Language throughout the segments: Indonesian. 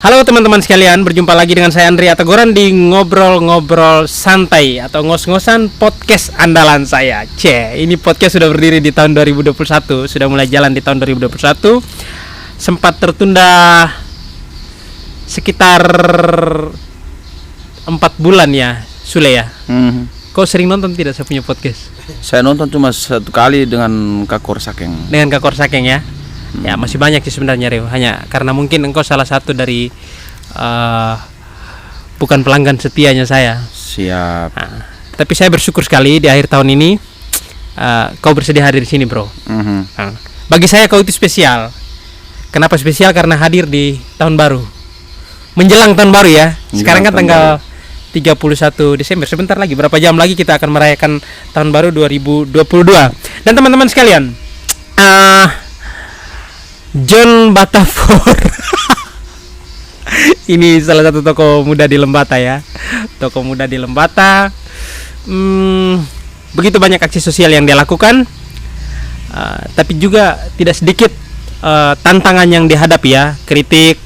Halo teman-teman sekalian, berjumpa lagi dengan saya Andri Atagoran di Ngobrol-Ngobrol Santai atau Ngos-Ngosan podcast andalan saya. Ini podcast sudah berdiri di tahun 2021, sudah mulai jalan di tahun 2021. Sempat tertunda sekitar 4 bulan ya, Sule ya. Kau sering nonton tidak saya punya podcast? Saya nonton cuma 1 kali dengan Kak Korsakeng. Dengan Kak Korsakeng ya. Ya masih banyak sih sebenarnya Rio, hanya karena mungkin engkau salah satu dari bukan pelanggan setianya saya. Siap. Nah, tapi saya bersyukur sekali di akhir tahun ini kau bersedia hadir di sini, bro. Nah, bagi saya kau itu spesial. Kenapa spesial? Karena hadir di tahun baru, menjelang tahun baru ya. Sekarang kan tanggal 31 Desember. Sebentar lagi, berapa jam lagi kita akan merayakan tahun baru 2022. Dan teman-teman sekalian, John Batafor ini salah satu toko muda di Lembata ya. Toko muda di Lembata. Begitu banyak aksi sosial yang dia lakukan, tapi juga tidak sedikit tantangan yang dihadapi ya. Kritik,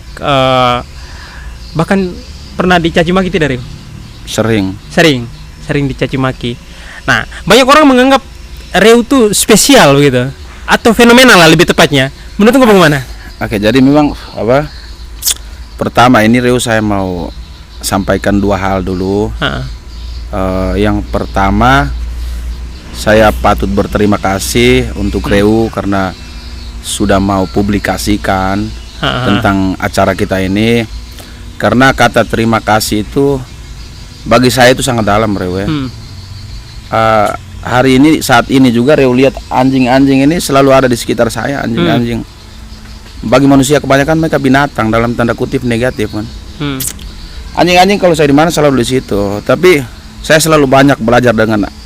bahkan pernah dicaci maki tidak, Rim? Sering dicaci maki. Nah, banyak orang menganggap Reu tuh spesial gitu, atau fenomenal lah lebih tepatnya. Menurut kamu bagaimana? Oke, jadi memang pertama ini Reu saya mau sampaikan 2 hal dulu. Yang pertama, saya patut berterima kasih untuk Reu karena sudah mau publikasikan tentang acara kita ini. Karena kata terima kasih itu bagi saya itu sangat dalam, Reu ya. Hari ini, saat ini juga Reu lihat anjing-anjing ini selalu ada di sekitar saya, anjing-anjing. Bagi manusia kebanyakan mereka binatang dalam tanda kutip negatif kan. Anjing-anjing kalau saya di mana selalu di situ. Tapi saya selalu banyak belajar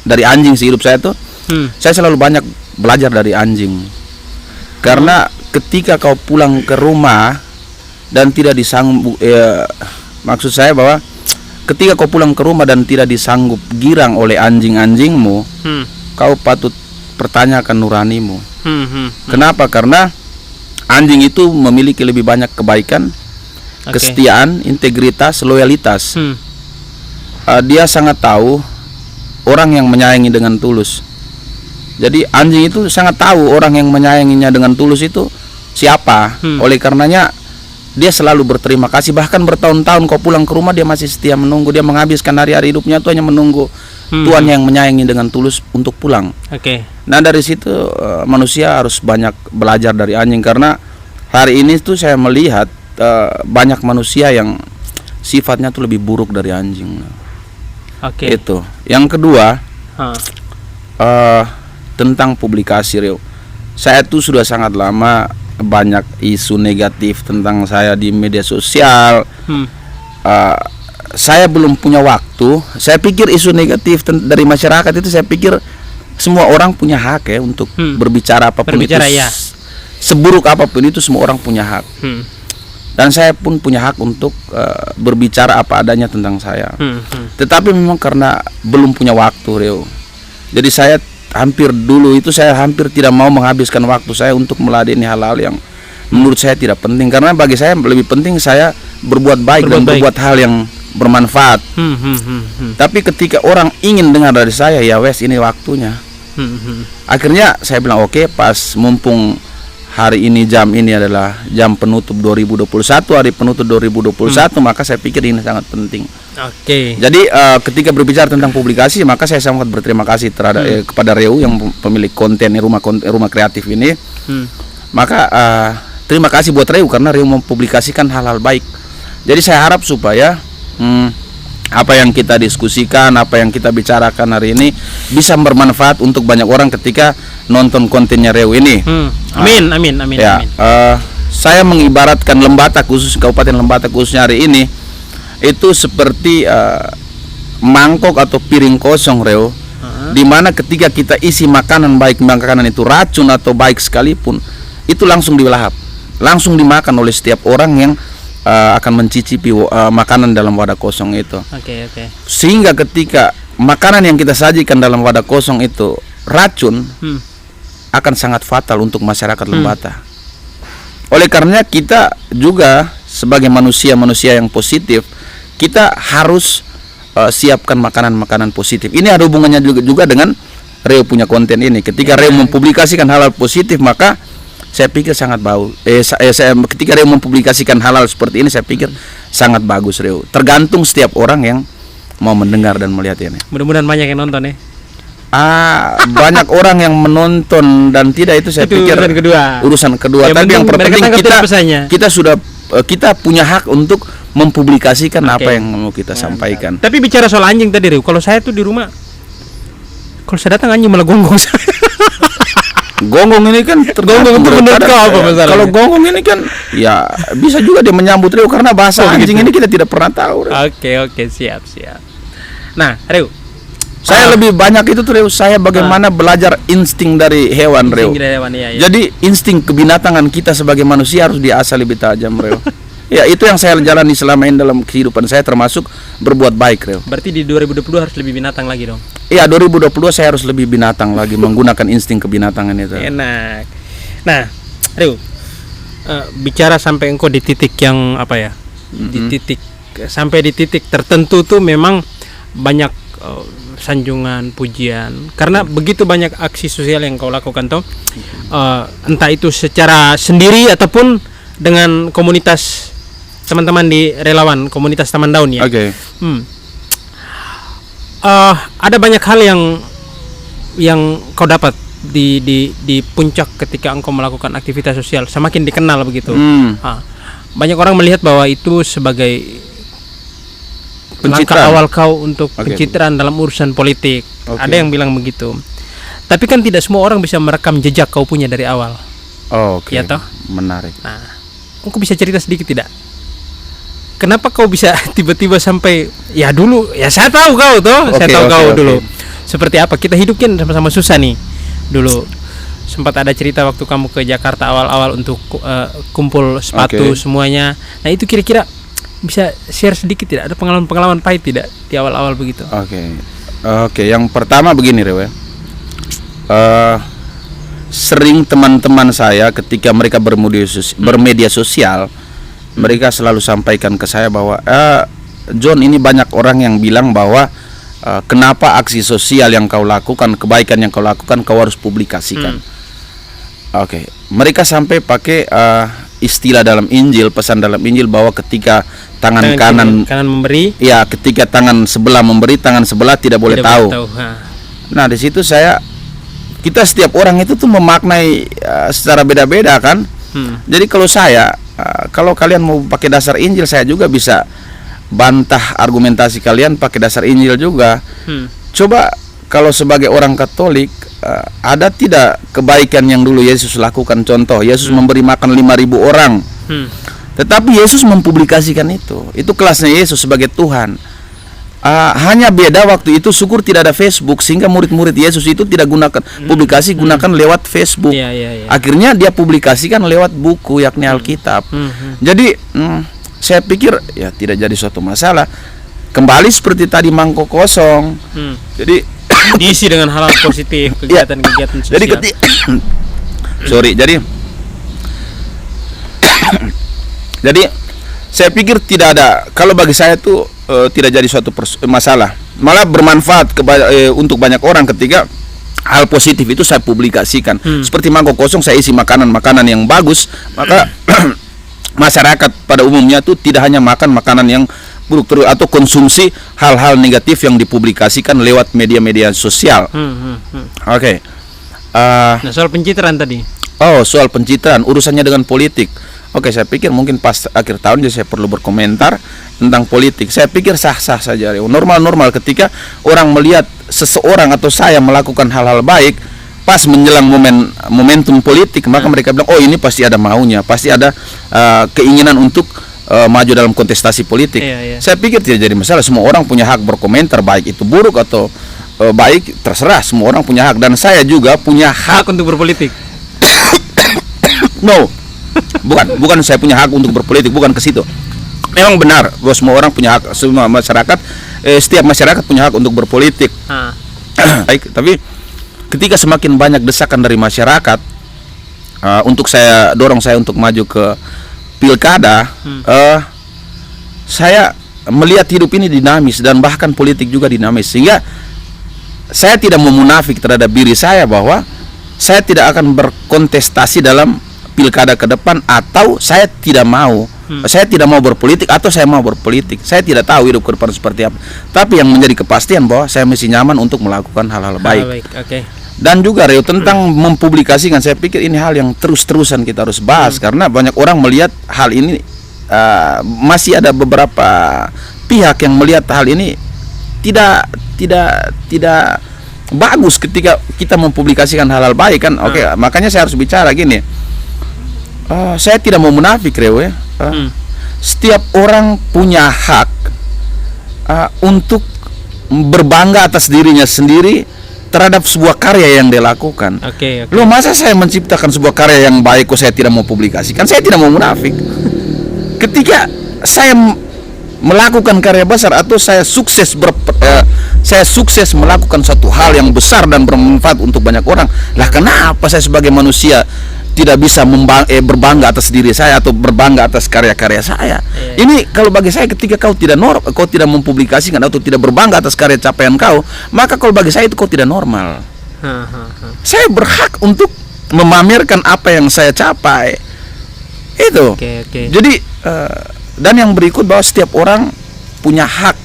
dari anjing sih hidup saya tuh. Saya selalu banyak belajar dari anjing. Karena ketika kau pulang ke rumah dan tidak disanggup, maksud saya bahwa ketika kau pulang ke rumah dan tidak disanggup girang oleh anjing-anjingmu, kau patut pertanyakan nuranimu. Kenapa? Karena anjing itu memiliki lebih banyak kebaikan, kesetiaan, integritas, loyalitas. Dia sangat tahu orang yang menyayangi dengan tulus. Jadi anjing itu sangat tahu orang yang menyayanginya dengan tulus itu siapa. Oleh karenanya dia selalu berterima kasih, bahkan bertahun-tahun kau pulang ke rumah dia masih setia menunggu. Dia menghabiskan hari-hari hidupnya itu hanya menunggu Tuhan yang menyayangi dengan tulus untuk pulang. Nah dari situ manusia harus banyak belajar dari anjing. Karena hari ini tuh saya melihat banyak manusia yang sifatnya tuh lebih buruk dari anjing. Itu. Yang kedua, tentang publikasi, Reu. Saya tuh sudah sangat lama banyak isu negatif tentang saya di media sosial. Saya belum punya waktu. Saya pikir isu negatif dari masyarakat itu, saya pikir semua orang punya hak ya untuk berbicara apapun itu. Ya. Seburuk apapun itu semua orang punya hak. Dan saya pun punya hak untuk berbicara apa adanya tentang saya. Tetapi memang karena belum punya waktu, Reu. Jadi saya hampir tidak mau menghabiskan waktu saya untuk meladeni hal-hal yang menurut saya tidak penting. Karena bagi saya lebih penting saya berbuat baik dan berbuat hal yang bermanfaat. Tapi ketika orang ingin dengar dari saya, ya wes ini waktunya. Akhirnya saya bilang oke, pas mumpung hari ini jam ini adalah jam penutup 2021, hari penutup 2021, maka saya pikir ini sangat penting. Jadi ketika berbicara tentang publikasi, maka saya sangat berterima kasih terhadap kepada Reu yang pemilik konten rumah kreatif ini. Maka terima kasih buat Reu karena Reu mempublikasikan hal-hal baik. Jadi saya harap supaya apa yang kita diskusikan, apa yang kita bicarakan hari ini bisa bermanfaat untuk banyak orang ketika nonton kontennya Reu ini. Amin. Ya, saya mengibaratkan Lembata khusus Kabupaten Lembata khususnya hari ini itu seperti mangkok atau piring kosong, Reu. Dimana ketika kita isi makanan, baik makanan itu racun atau baik sekalipun, itu langsung dilahap, langsung dimakan oleh setiap orang yang akan mencicipi makanan dalam wadah kosong itu. Sehingga ketika makanan yang kita sajikan dalam wadah kosong itu racun, akan sangat fatal untuk masyarakat Lembata. Oleh karenanya kita juga sebagai manusia yang positif, kita harus siapkan makanan-makanan positif. Ini ada hubungannya juga dengan Reo punya konten ini. Ketika Reo mempublikasikan hal-hal positif, maka saya pikir sangat ketika Reo mempublikasikan hal-hal seperti ini, saya pikir sangat bagus, Reo. Tergantung setiap orang yang mau mendengar dan melihat ini. Mudah-mudahan banyak yang nonton ya. Banyak orang yang menonton dan tidak, itu saya pikir urusan kedua. Tapi yang terpenting kita punya hak untuk mempublikasikan apa yang mau kita sampaikan. Tapi bicara soal anjing tadi, Reo, kalau saya tuh di rumah, kalau saya datang anjing malah gonggong saya. Gonggong ini kan tergantung menurut kau apa masalahnya? Kalau gonggong ini kan ya bisa juga dia menyambut Reo, karena bahasa anjing ini kita tidak pernah tahu, Reo. Oke, siap. Nah, Reo, saya lebih banyak itu tuh, Reo, saya bagaimana belajar insting dari hewan, Reo. Iya. Jadi insting kebinatangan kita sebagai manusia harus diasah lebih tajam, Reo. Ya, itu yang saya jalani selama ini dalam kehidupan saya, termasuk berbuat baik, Reo. Berarti di 2020 harus lebih binatang lagi dong? Iya, 2020 saya harus lebih binatang lagi, menggunakan insting kebinatangan itu. Enak. Nah, Reo, bicara sampai engkau di titik yang apa ya? Sampai di titik tertentu tuh memang banyak sanjungan, pujian, karena begitu banyak aksi sosial yang kau lakukan tuh, entah itu secara sendiri ataupun dengan komunitas teman-teman di relawan komunitas Taman Daun ya. Oke. Ada banyak hal yang kau dapat di puncak ketika engkau melakukan aktivitas sosial, semakin dikenal begitu. Banyak orang melihat bahwa itu sebagai langkah awal kau untuk pencitraan dalam urusan politik. Ada yang bilang begitu. Tapi kan tidak semua orang bisa merekam jejak kau punya dari awal. Ya toh? Menarik. Nah, engkau bisa cerita sedikit tidak? Kenapa kau bisa tiba-tiba sampai ya dulu ya saya tahu kau toh, saya tahu kau dulu. Seperti apa? Kita hidupin sama-sama susah nih. Dulu sempat ada cerita waktu kamu ke Jakarta awal-awal untuk kumpul sepatu semuanya. Nah, itu kira-kira bisa share sedikit tidak? Ada pengalaman-pengalaman pahit tidak di awal-awal begitu? Oke, yang pertama begini, Rewe. Sering teman-teman saya ketika mereka bermedia sosial, mereka selalu sampaikan ke saya bahwa John, ini banyak orang yang bilang bahwa kenapa aksi sosial yang kau lakukan, kebaikan yang kau lakukan, kau harus publikasikan. Mereka sampai pakai istilah dalam Injil, pesan dalam Injil bahwa ketika tangan kanan memberi, ya ketika tangan sebelah memberi, tangan sebelah tidak boleh tahu. Nah, di situ kita setiap orang itu tuh memaknai secara beda-beda kan. Jadi kalau kalian mau pakai dasar Injil, saya juga bisa bantah argumentasi kalian pakai dasar Injil juga. Coba kalau sebagai orang Katolik, ada tidak kebaikan yang dulu Yesus lakukan? Contoh, Yesus memberi makan 5.000 orang. Tetapi Yesus mempublikasikan itu kelasnya Yesus sebagai Tuhan. Hanya beda waktu itu syukur tidak ada Facebook, sehingga murid-murid Yesus itu tidak gunakan publikasi, gunakan lewat Facebook. Akhirnya dia publikasikan lewat buku, yakni Alkitab. Jadi saya pikir ya tidak jadi suatu masalah. Kembali seperti tadi mangkok kosong. Jadi diisi dengan hal-hal positif, kegiatan-kegiatan sosial. Jadi saya pikir tidak ada, kalau bagi saya itu tidak jadi suatu masalah, malah bermanfaat untuk banyak orang ketika hal positif itu saya publikasikan. Seperti mangkok kosong, saya isi makanan-makanan yang bagus, maka masyarakat pada umumnya itu tidak hanya makan makanan yang buruk terus atau konsumsi hal-hal negatif yang dipublikasikan lewat media-media sosial. Nah, soal pencitraan tadi. Soal pencitraan, urusannya dengan politik. Saya pikir mungkin pas akhir tahun jadi saya perlu berkomentar tentang politik. Saya pikir sah-sah saja, normal-normal ketika orang melihat seseorang atau saya melakukan hal-hal baik pas menjelang momentum politik, maka mereka bilang, oh ini pasti ada maunya, pasti ada keinginan untuk maju dalam kontestasi politik. Saya pikir tidak jadi masalah, semua orang punya hak berkomentar, baik itu buruk atau baik, terserah, semua orang punya hak, dan saya juga punya hak untuk berpolitik. Bukan saya punya hak untuk berpolitik, bukan ke situ. Memang benar bahwa semua orang punya hak, semua masyarakat, setiap masyarakat punya hak untuk berpolitik. Baik, tapi ketika semakin banyak desakan dari masyarakat untuk saya dorong saya untuk maju ke pilkada, saya melihat hidup ini dinamis dan bahkan politik juga dinamis, sehingga saya tidak mau munafik terhadap diri saya bahwa saya tidak akan berkontestasi dalam pilkada ke depan, atau saya tidak mau berpolitik, atau saya mau berpolitik. Saya tidak tahu hidup ke depan seperti apa. Tapi yang menjadi kepastian bahwa saya masih nyaman untuk melakukan hal-hal baik. Okay. Dan juga Reo, tentang mempublikasikan, saya pikir ini hal yang terus-terusan kita harus bahas, karena banyak orang melihat hal ini, masih ada beberapa pihak yang melihat hal ini tidak bagus ketika kita mempublikasikan hal-hal baik kan. Oke, makanya saya harus bicara gini. Saya tidak mau munafik, Reo, ya. Setiap orang punya hak untuk berbangga atas dirinya sendiri terhadap sebuah karya yang dia lakukan. Okay. Loh, masa saya menciptakan sebuah karya yang baik kok saya tidak mau publikasikan? Saya tidak mau munafik. Ketika saya melakukan karya besar atau saya sukses melakukan satu hal yang besar dan bermanfaat untuk banyak orang, lah kenapa saya sebagai manusia tidak bisa berbangga atas diri saya atau berbangga atas karya-karya saya? Ini kalau bagi saya, ketika kau tidak mempublikasikan atau tidak berbangga atas karya capaian kau, maka kalau bagi saya itu kau tidak normal. Saya berhak untuk memamerkan apa yang saya capai. Itu. Okay. Jadi dan yang berikut, bahwa setiap orang punya hak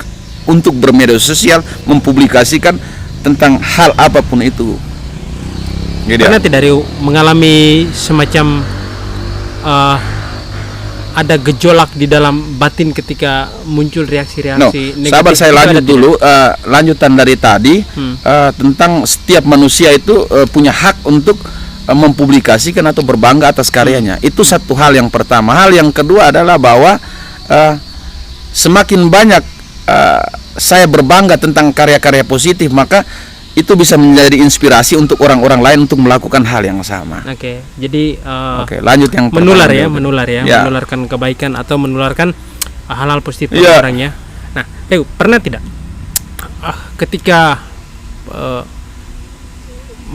untuk bermedia sosial, mempublikasikan tentang hal apapun itu. Pernah tidak mengalami semacam ada gejolak di dalam batin ketika muncul reaksi-reaksi negatif? Sabar, saya lanjut dulu. Lanjutan dari tadi, tentang setiap manusia itu punya hak untuk mempublikasikan atau berbangga atas karyanya. Itu satu hal yang pertama. Hal yang kedua adalah bahwa semakin banyak saya berbangga tentang karya-karya positif, maka itu bisa menjadi inspirasi untuk orang-orang lain untuk melakukan hal yang sama. Oke, jadi lanjut yang menular ya, menularkan kebaikan atau menularkan hal-hal positif orangnya. Nah, pernah tidak ketika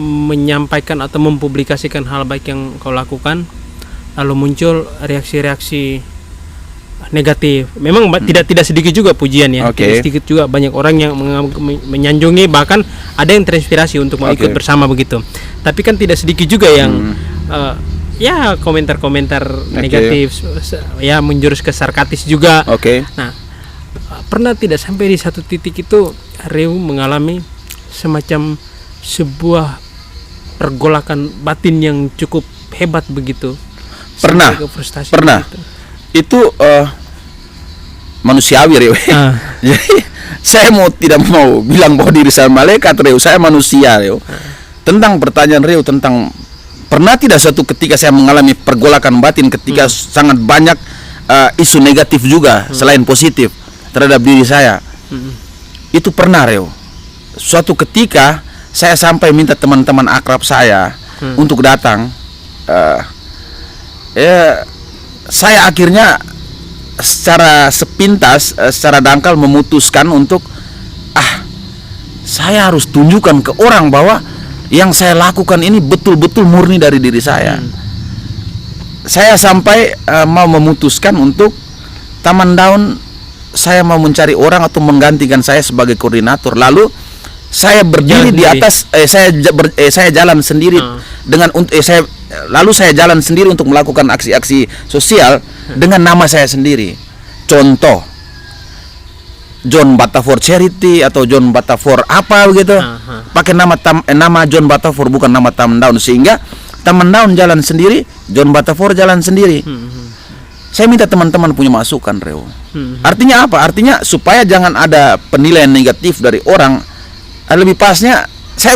menyampaikan atau mempublikasikan hal baik yang kau lakukan, lalu muncul reaksi-reaksi negatif? Memang tidak sedikit juga pujian ya, tidak sedikit juga banyak orang yang menyanjungi, bahkan ada yang terinspirasi untuk mau ikut bersama begitu. Tapi kan tidak sedikit juga yang ya komentar-komentar negatif, ya menjurus ke sarkastis juga. Nah, pernah tidak sampai di satu titik itu Reo mengalami semacam sebuah pergolakan batin yang cukup hebat begitu? Pernah. Begitu? Itu manusiawi, Reo. Jadi saya tidak mau bilang bahwa diri saya malaikat, Reo. Saya manusia, Reo. Tentang pertanyaan Reo tentang pernah tidak suatu ketika saya mengalami pergolakan batin ketika sangat banyak isu negatif juga selain positif terhadap diri saya. Itu pernah, Reo. Suatu ketika saya sampai minta teman-teman akrab saya untuk datang. Saya akhirnya secara sepintas, secara dangkal memutuskan untuk saya harus tunjukkan ke orang bahwa yang saya lakukan ini betul-betul murni dari diri saya. Saya sampai mau memutuskan untuk Taman Daun, saya mau mencari orang atau menggantikan saya sebagai koordinator. Lalu saya berdiri di atas, saya jalan sendiri lalu saya jalan sendiri untuk melakukan aksi-aksi sosial dengan nama saya sendiri. Contoh, John Batafor Charity atau John Batafor apa begitu, pakai nama John Batafor, bukan nama Taman Daun, sehingga Taman Daun jalan sendiri, John Batafor jalan sendiri. Saya minta teman-teman punya masukan, Reo. Artinya apa? Artinya supaya jangan ada penilaian negatif dari orang. Lebih pasnya saya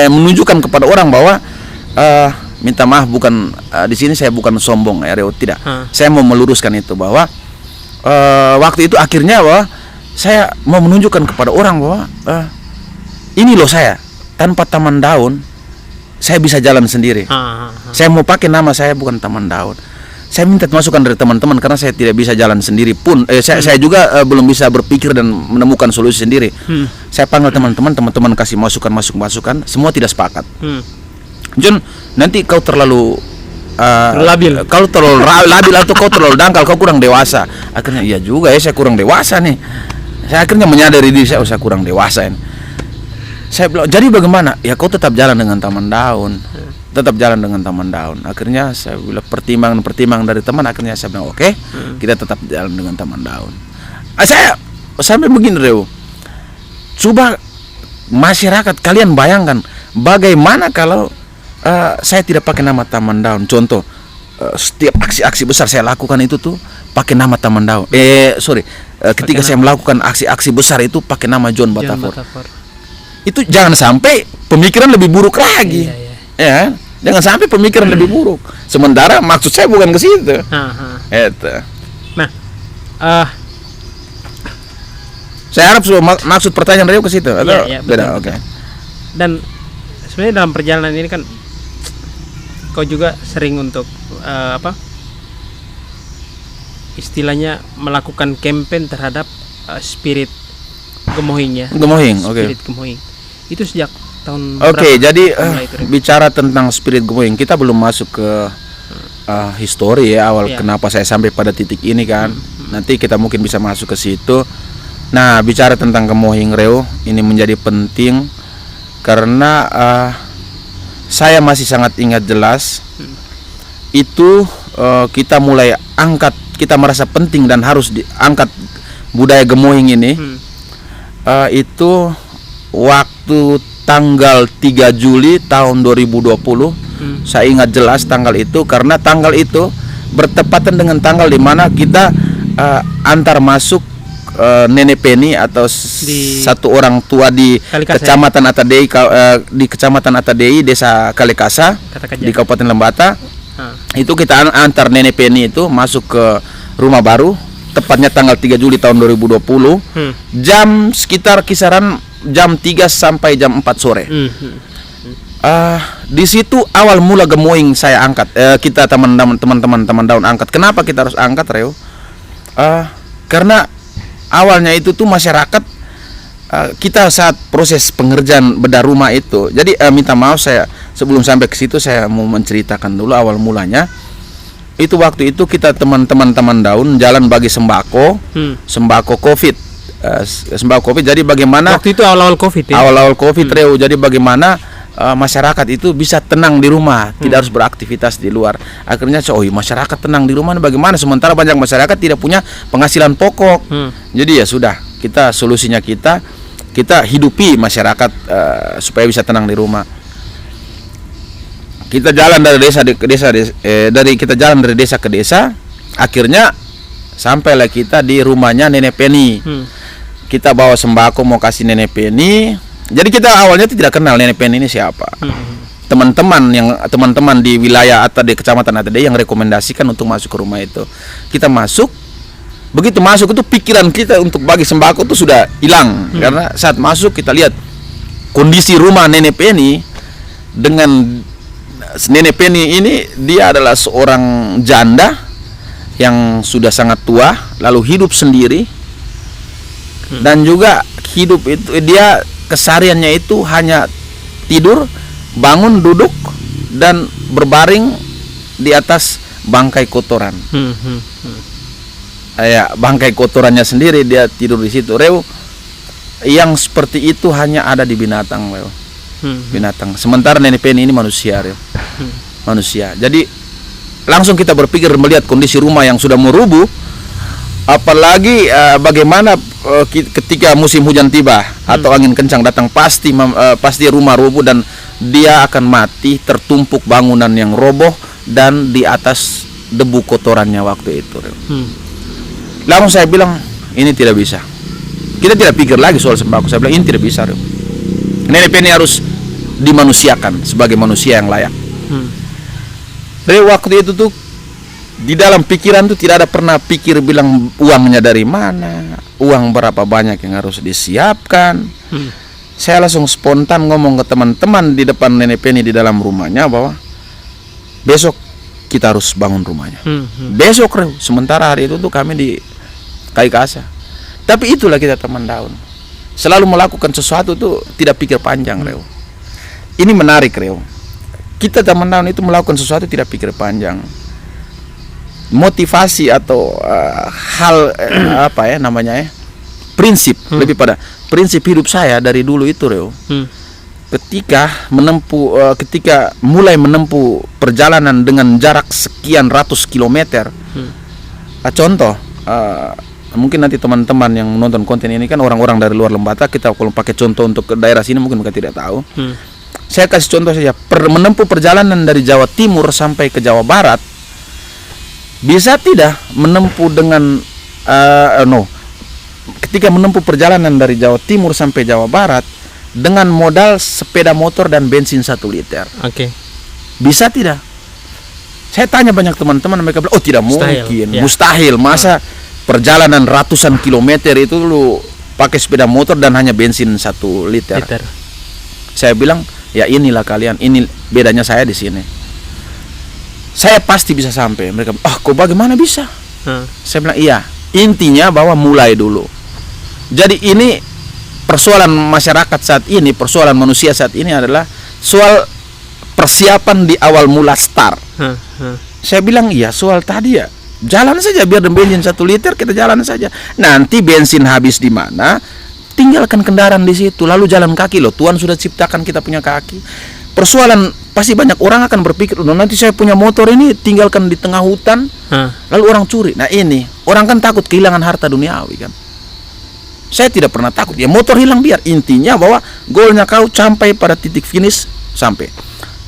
menunjukkan kepada orang bahwa minta maaf, bukan di sini saya bukan sombong ya, Reo, tidak. Saya mau meluruskan itu bahwa waktu itu akhirnya bahwa saya mau menunjukkan kepada orang bahwa ini loh, saya tanpa Taman Daun saya bisa jalan sendiri. Saya mau pakai nama saya, bukan Taman Daun. Saya minta masukan dari teman-teman karena saya tidak bisa jalan sendiri pun. Saya juga belum bisa berpikir dan menemukan solusi sendiri. Saya panggil teman-teman kasih masukan, semua tidak sepakat. John, nanti kau terlalu Terlalu labil. Kalau terlalu labil atau kau terlalu dangkal, kau kurang dewasa. Akhirnya iya juga ya, saya kurang dewasa nih. Saya akhirnya menyadari diri saya, saya kurang dewasa ini. Saya bilang, jadi bagaimana? Ya kau tetap jalan dengan Taman Daun. Tetap jalan dengan Taman Daun. Akhirnya saya bilang pertimbangan dari teman, akhirnya saya bilang oke, kita tetap jalan dengan Taman Daun. Saya sampai begini, Reo. Coba masyarakat kalian bayangkan bagaimana kalau saya tidak pakai nama Taman Daun. Contoh, setiap aksi-aksi besar saya lakukan itu tuh pakai nama Taman Daun. Ketika saya melakukan aksi-aksi besar itu pakai nama John Batavor. Itu jangan sampai pemikiran lebih buruk lagi. Ya, jangan sampai pemikiran lebih buruk. Sementara maksud saya bukan ke situ. Itu. Nah, saya harap maksud pertanyaan Rio ke situ atau beda? Oke. Dan sebenarnya dalam perjalanan ini kan kau juga sering untuk istilahnya melakukan campaign terhadap spirit gemohing ya. Gemohing, oke. Spirit gemohing. Itu sejak tahun Oke, jadi bicara tentang spirit gemohing, kita belum masuk ke histori ya awal kenapa saya sampai pada titik ini kan. Nanti kita mungkin bisa masuk ke situ. Nah, bicara tentang gemohing, Reo, ini menjadi penting karena saya masih sangat ingat jelas itu kita mulai angkat, kita merasa penting dan harus diangkat budaya gemohing ini. Itu waktu tanggal 3 Juli tahun 2020. Saya ingat jelas tanggal itu karena tanggal itu bertepatan dengan tanggal di mana kita antar masuk Nenek Penny atau satu orang tua di Kecamatan Atadei, di Kecamatan Atadei, Desa Kalekasa di Kabupaten Lembata. Itu kita antar Nenek Penny itu masuk ke rumah baru, tepatnya tanggal 3 Juli tahun 2020. Jam sekitar kisaran jam 3 sampai jam 4 sore. Di situ awal mula gemoing saya angkat. Kita teman-teman Taman Daun angkat. Kenapa kita harus angkat, Reo? Karena awalnya itu tuh masyarakat kita saat proses pengerjaan bedah rumah itu. Jadi minta maaf, saya sebelum sampai ke situ saya mau menceritakan dulu awal mulanya. Itu waktu itu kita teman-teman Taman Daun jalan bagi sembako, sembako Covid, sembako Covid. Jadi bagaimana waktu itu awal-awal Covid ya? Awal-awal Covid, Reo. Jadi bagaimana masyarakat itu bisa tenang di rumah, tidak harus beraktivitas di luar. Akhirnya masyarakat tenang di rumah bagaimana, sementara banyak masyarakat tidak punya penghasilan pokok. Jadi ya sudah, solusinya kita hidupi masyarakat supaya bisa tenang di rumah. Kita jalan dari desa ke desa, akhirnya sampailah kita di rumahnya Nenek Penny. Kita bawa sembako mau kasih Nenek Penny. Jadi kita awalnya tidak kenal Nenek Penny ini siapa. Teman-teman di wilayah Atadei, Kecamatan Atadei yang rekomendasikan untuk masuk ke rumah itu. Kita masuk. Begitu masuk itu pikiran kita untuk bagi sembako itu sudah hilang. Karena saat masuk kita lihat kondisi rumah Nenek Penny. Dengan Nenek Penny ini, dia adalah seorang janda yang sudah sangat tua, lalu hidup sendiri. Dan juga hidup itu dia kesehariannya itu hanya tidur, bangun, duduk, dan berbaring di atas bangkai kotoran. Ya, bangkai kotorannya sendiri, dia tidur di situ. Reo, yang seperti itu hanya ada di binatang, Reo. Binatang. Sementara Nenek Penny ini manusia, Reo. Manusia. Jadi langsung kita berpikir melihat kondisi rumah yang sudah merubuh. Apalagi bagaimana ketika musim hujan tiba atau angin kencang datang, pasti rumah roboh dan dia akan mati tertumpuk bangunan yang roboh dan di atas debu kotorannya waktu itu. Langsung saya bilang ini tidak bisa. Kita tidak pikir lagi soal sembako. Saya bilang ini tidak bisa. Nenek Penny harus dimanusiakan sebagai manusia yang layak. Dari waktu itu tuh di dalam pikiran tuh tidak ada pernah pikir bilang uangnya dari mana, uang berapa banyak yang harus disiapkan. Saya langsung spontan ngomong ke teman-teman di depan Nenek Penny di dalam rumahnya bahwa besok kita harus bangun rumahnya. Besok, Reo. Sementara hari itu tuh kami di Kaikasa. Tapi itulah kita Taman Daun. Selalu melakukan sesuatu tuh tidak pikir panjang, Reo. Ini menarik, Reo. kita zaman now itu melakukan sesuatu tidak pikir panjang. Motivasi atau hal prinsip, lebih pada prinsip hidup saya dari dulu itu, Reo. Ketika mulai menempuh perjalanan dengan jarak sekian ratus kilometer. Contoh, mungkin nanti teman-teman yang menonton konten ini kan orang-orang dari luar Lembata, kita kalau pakai contoh untuk ke daerah sini mungkin mereka tidak tahu. Saya kasih contoh saja, menempuh perjalanan dari Jawa Timur sampai ke Jawa Barat bisa tidak menempuh dengan ketika menempuh perjalanan dari Jawa Timur sampai Jawa Barat dengan modal sepeda motor dan bensin 1 liter. Oke. Bisa tidak? Saya tanya banyak teman-teman, mereka bilang, oh tidak mungkin, mustahil. Masa perjalanan ratusan kilometer itu lu pakai sepeda motor dan hanya bensin 1 liter. Saya bilang, ya inilah kalian, ini bedanya saya di sini. Saya pasti bisa sampai. Mereka, kok bagaimana bisa? Saya bilang, iya. Intinya bahwa mulai dulu. Jadi ini persoalan masyarakat saat ini, persoalan manusia saat ini adalah soal persiapan di awal mula start. Saya bilang, iya, soal tadi ya. Jalan saja, biar bensin 1 liter kita jalan saja. Nanti bensin habis di mana, tinggalkan kendaraan di situ, lalu jalan kaki loh. Tuhan sudah ciptakan kita punya kaki. Persoalan pasti banyak orang akan berpikir, nanti saya punya motor ini tinggalkan di tengah hutan, lalu orang curi. Nah ini, orang kan takut kehilangan harta duniawi kan. Saya tidak pernah takut, ya motor hilang biar. Intinya bahwa goalnya kau sampai pada titik finish, sampai.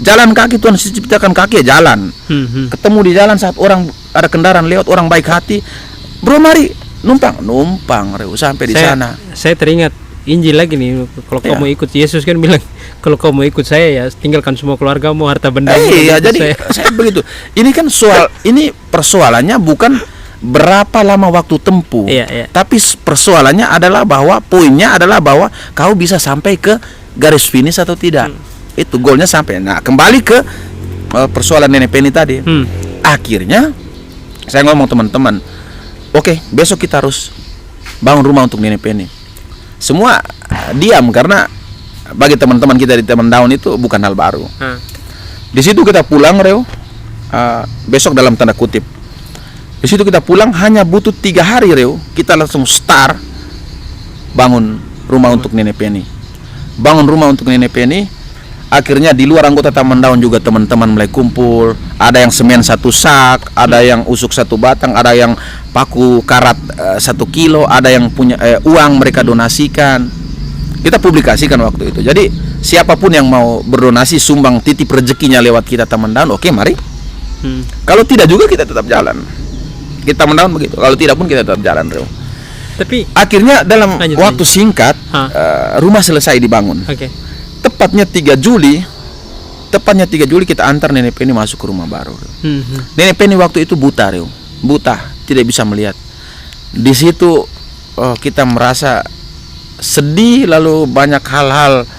Jalan kaki, Tuhan ciptakan kaki ya jalan. Ketemu di jalan saat orang ada kendaraan lewat, orang baik hati, bro mari numpang Reu, sampai di sana. Saya teringat Injil lagi nih, kalau kau mau ikut, Yesus kan bilang kalau kau mau ikut saya ya tinggalkan semua keluargamu, harta benda. Iya, jadi saya begitu. Ini kan ini persoalannya bukan berapa lama waktu tempuh, tapi persoalannya adalah bahwa poinnya adalah bahwa kau bisa sampai ke garis finish atau tidak. Itu goalnya sampai. Nah kembali ke persoalan Nenek Penny tadi. Akhirnya saya ngomong teman-teman, oke, besok kita harus bangun rumah untuk Nenek Penny. Semua diam karena bagi teman-teman kita di Teman Daun itu bukan hal baru. Di situ kita pulang, Reo, besok dalam tanda kutip. Di situ kita pulang hanya butuh 3 hari, Reo. Kita langsung start bangun rumah untuk Nenek Penny. Bangun rumah untuk Nenek Penny. Akhirnya di luar anggota Taman Daun juga teman-teman mulai kumpul. Ada yang semen 1 sak, ada yang usuk 1 batang, ada yang paku karat 1 kilo, ada yang punya uang mereka donasikan. Kita publikasikan waktu itu. Jadi siapapun yang mau berdonasi, sumbang, titip rezekinya lewat kita Taman Daun, oke mari. Kalau tidak juga kita tetap jalan. Kita Taman Daun begitu. Kalau tidak pun kita tetap jalan, Reo. Tapi akhirnya dalam waktu singkat rumah selesai dibangun. Tepatnya 3 Juli kita antar Nenek Penny masuk ke rumah baru. Nenek Penny waktu itu buta, Reo. Buta, tidak bisa melihat. Di situ kita merasa sedih, lalu banyak hal-hal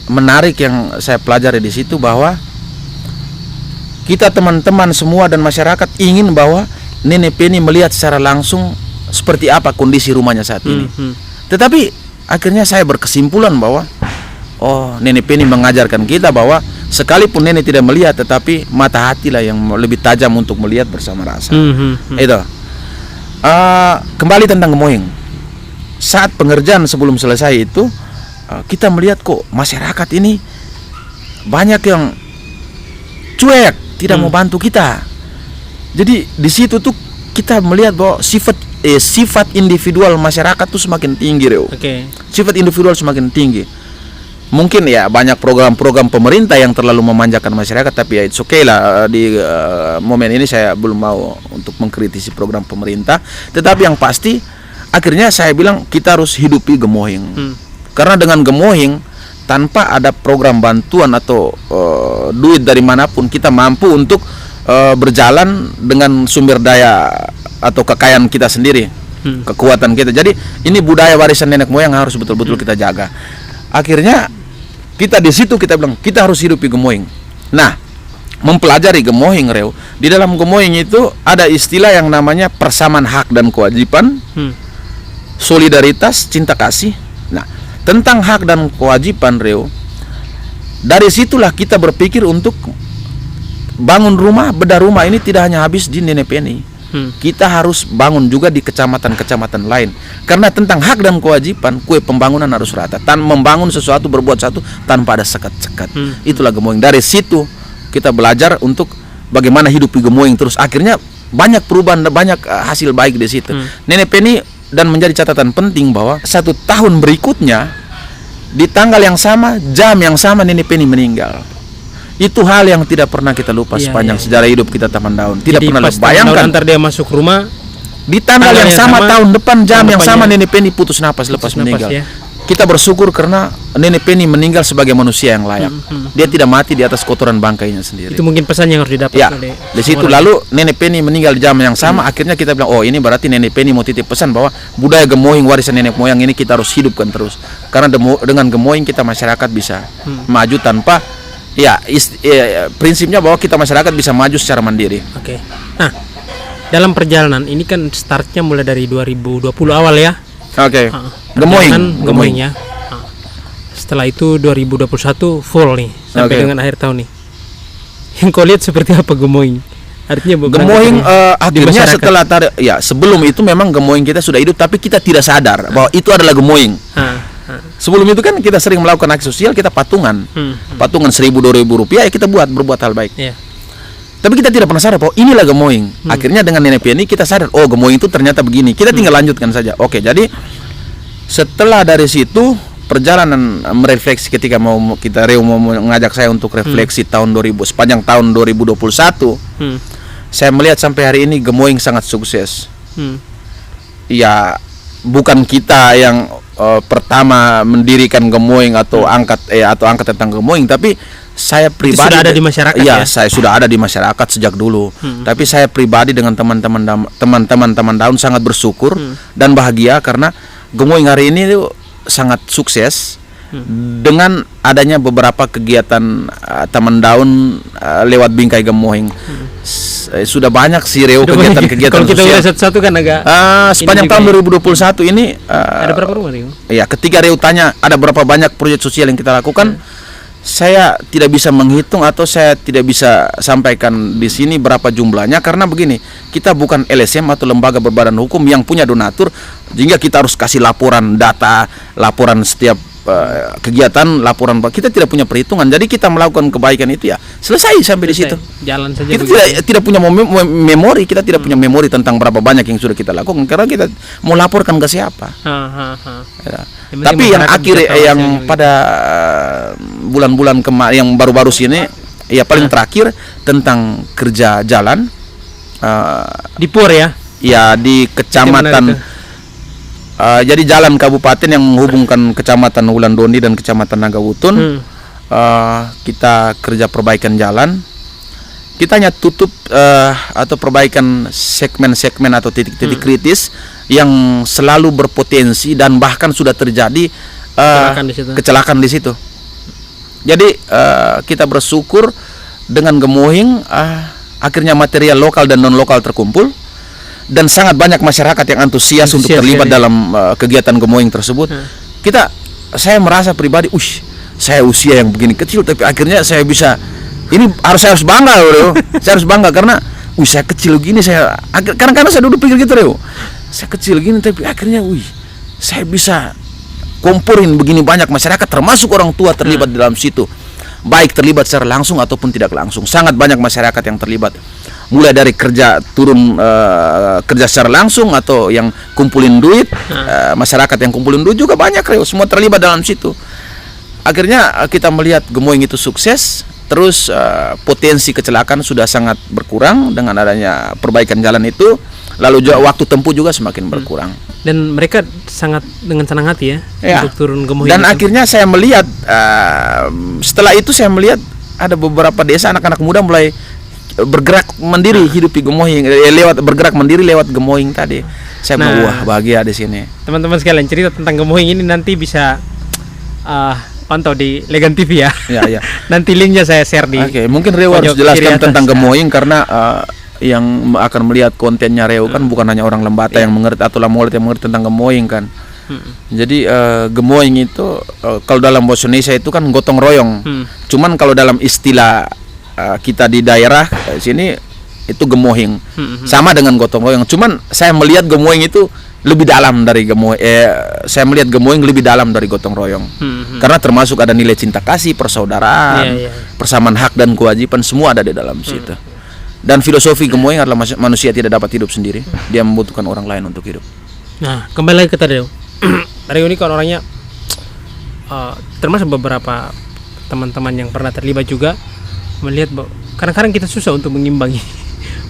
menarik yang saya pelajari di situ, bahwa kita teman-teman semua dan masyarakat ingin bahwa Nenek Penny melihat secara langsung seperti apa kondisi rumahnya saat ini. Tetapi akhirnya saya berkesimpulan bahwa Nenek Penny mengajarkan kita bahwa sekalipun nenek tidak melihat, tetapi mata hatilah yang lebih tajam untuk melihat bersama rasa. Itu. Kembali tentang gemoying. Saat pengerjaan sebelum selesai itu, kita melihat kok masyarakat ini banyak yang cuek, tidak mau bantu kita. Jadi di situ tuh kita melihat bahwa sifat individual masyarakat tuh semakin tinggi, Reo. Sifat individual semakin tinggi. Mungkin ya banyak program-program pemerintah yang terlalu memanjakan masyarakat, tapi ya it's okay lah. Di momen ini saya belum mau untuk mengkritisi program pemerintah. Tetapi yang pasti akhirnya saya bilang kita harus hidupi gemoying. Karena dengan gemoying, tanpa ada program bantuan atau duit dari manapun, kita mampu untuk berjalan dengan sumber daya atau kekayaan kita sendiri, kekuatan kita. Jadi ini budaya warisan nenek moyang harus betul-betul kita jaga. Akhirnya kita di situ kita bilang kita harus hidupi gemoying. Nah, mempelajari gemoying, Reo. Di dalam gemoying itu ada istilah yang namanya persamaan hak dan kewajiban, solidaritas, cinta kasih. Nah, tentang hak dan kewajiban, Reo, Dari situlah kita berpikir untuk bangun rumah, bedah rumah ini tidak hanya habis di Nenepeni. Kita harus bangun juga di kecamatan-kecamatan lain. Karena tentang hak dan kewajiban, kue pembangunan harus rata. Membangun sesuatu, berbuat satu tanpa ada sekat-sekat. Itulah Gemoing. Dari situ kita belajar untuk bagaimana hidup di Gemoing terus. Akhirnya banyak perubahan, banyak hasil baik di situ. Nenepeni, dan menjadi catatan penting bahwa 1 tahun berikutnya di tanggal yang sama, jam yang sama, Nenepeni meninggal. Itu hal yang tidak pernah kita lupa sepanjang sejarah hidup kita Taman Daun. Tidak jadi pernah bayangkan antar dia masuk rumah di tanggal yang sama, tahun depan, jam yang sama, Nenepeni putus napas lepas meninggal. Kita bersyukur karena Nenepeni meninggal sebagai manusia yang layak. Dia tidak mati di atas kotoran bangkainya sendiri. Itu mungkin pesan yang harus didapat. Ya, di situ lalu Nenepeni meninggal di jam yang sama. Akhirnya kita bilang, oh ini berarti Nenepeni mau titip pesan bahwa budaya Gemoing, warisan nenek moyang ini kita harus hidupkan terus. Karena dengan Gemoing kita masyarakat bisa maju tanpa prinsipnya bahwa kita masyarakat bisa maju secara mandiri. Oke. Nah, dalam perjalanan ini kan startnya mulai dari 2020 awal ya. Oke. Gemoing ya. Setelah itu 2021 full nih sampai dengan akhir tahun nih. Yang kau lihat seperti apa Gemoing? Artinya Gemoing akhirnya setelah sebelum itu memang Gemoing kita sudah hidup, tapi kita tidak sadar bahwa itu adalah Gemoing. Sebelum itu kan kita sering melakukan aksi sosial, kita patungan 1.000-2.000 rupiah, ya kita berbuat hal baik. Tapi kita tidak pernah sadar bahwa inilah Gemoing. Akhirnya dengan Nenepeni kita sadar, oh Gemoing itu ternyata begini. Kita tinggal lanjutkan saja. Oke, jadi setelah dari situ perjalanan merefleksi ketika Reo mau mengajak saya untuk refleksi sepanjang tahun 2021. Saya melihat sampai hari ini Gemoing sangat sukses. Ya, bukan kita yang pertama mendirikan Gemoing atau angkat tentang Gemoing, tapi saya pribadi sudah ada di masyarakat ya. Saya sudah ada di masyarakat sejak dulu. Tapi saya pribadi dengan teman-teman Daun sangat bersyukur dan bahagia karena Gemoing hari ini sangat sukses dengan adanya beberapa kegiatan Taman Daun lewat bingkai Gemoing. Sudah banyak sih Reo kegiatan-kegiatan kalau kita sosial. Lihat satu-satu kan agak sepanjang tahun 2021 ini ada berapa rumah Reo? Ya, ketika Reo tanya ada berapa banyak proyek sosial yang kita lakukan, saya tidak bisa menghitung atau saya tidak bisa sampaikan di sini berapa jumlahnya karena begini, kita bukan LSM atau lembaga berbadan hukum yang punya donatur sehingga kita harus kasih laporan data, laporan setiap kegiatan, laporan. Kita tidak punya perhitungan. Jadi kita melakukan kebaikan itu ya selesai sampai di situ. Jalan saja. Kita tidak punya memori, kita tidak punya memori tentang berapa banyak yang sudah kita lakukan karena kita mau laporkan ke siapa. Ya. Tapi yang akhir yang pada bulan-bulan yang baru-baru sini ya paling terakhir tentang kerja jalan di Pur ya. Ya, di kecamatan jadi jalan kabupaten yang menghubungkan kecamatan Wulandoni dan kecamatan Nagawutun. Kita kerja perbaikan jalan. Kita hanya tutup atau perbaikan segmen-segmen atau titik-titik kritis yang selalu berpotensi dan bahkan sudah terjadi kecelakaan di situ. Jadi kita bersyukur dengan Gemoing akhirnya material lokal dan non lokal terkumpul. Dan sangat banyak masyarakat yang antusias untuk terlibat dalam kegiatan Gemoing tersebut. Saya merasa pribadi, saya usia yang begini kecil, tapi akhirnya saya bisa. Ini saya harus bangga loh. Saya harus bangga karena, saya kecil gini karena saya dulu pikir gitu loh. Saya kecil gini, tapi akhirnya, saya bisa komporin begini banyak masyarakat, termasuk orang tua terlibat di dalam situ. Baik terlibat secara langsung ataupun tidak langsung. Sangat banyak masyarakat yang terlibat. Mulai dari kerja secara langsung atau yang kumpulin duit, masyarakat yang kumpulin duit juga banyak, semua terlibat dalam situ. Akhirnya kita melihat Gemoing itu sukses, terus potensi kecelakaan sudah sangat berkurang dengan adanya perbaikan jalan itu, lalu waktu tempuh juga semakin berkurang. Dan mereka sangat dengan senang hati ya untuk turun Gemoing. Dan akhirnya saya melihat setelah itu saya melihat ada beberapa desa anak-anak muda mulai bergerak mandiri hidupi Gemoing, bergerak mandiri lewat Gemoing tadi. Saya bahagia di sini. Teman-teman sekalian, cerita tentang Gemoing ini nanti bisa pantau di Legan TV ya. Ya. Nanti linknya saya share di. Mungkin Reo harus jelaskan tentang Gemoing karena yang akan melihat kontennya Reo kan bukan hanya orang Lembata yang mengerti atau Lamolet yang mengerti tentang Gemoing kan. Jadi gemoing itu kalau dalam bahasa Indonesia itu kan gotong royong. Cuman kalau dalam istilah kita di daerah sini itu gemoing. Sama dengan gotong royong. Cuman saya melihat gemoing itu lebih dalam dari saya melihat gemoing lebih dalam dari gotong royong. Karena termasuk ada nilai cinta kasih, persaudaraan, persamaan hak dan kewajiban, semua ada di dalam situ. Dan filosofi gemoing adalah manusia tidak dapat hidup sendiri, dia membutuhkan orang lain untuk hidup. Nah, kembali lagi ke Tadeo. Tadeo ini kan orangnya termasuk beberapa teman-teman yang pernah terlibat juga melihat kadang-kadang kita susah untuk mengimbangi.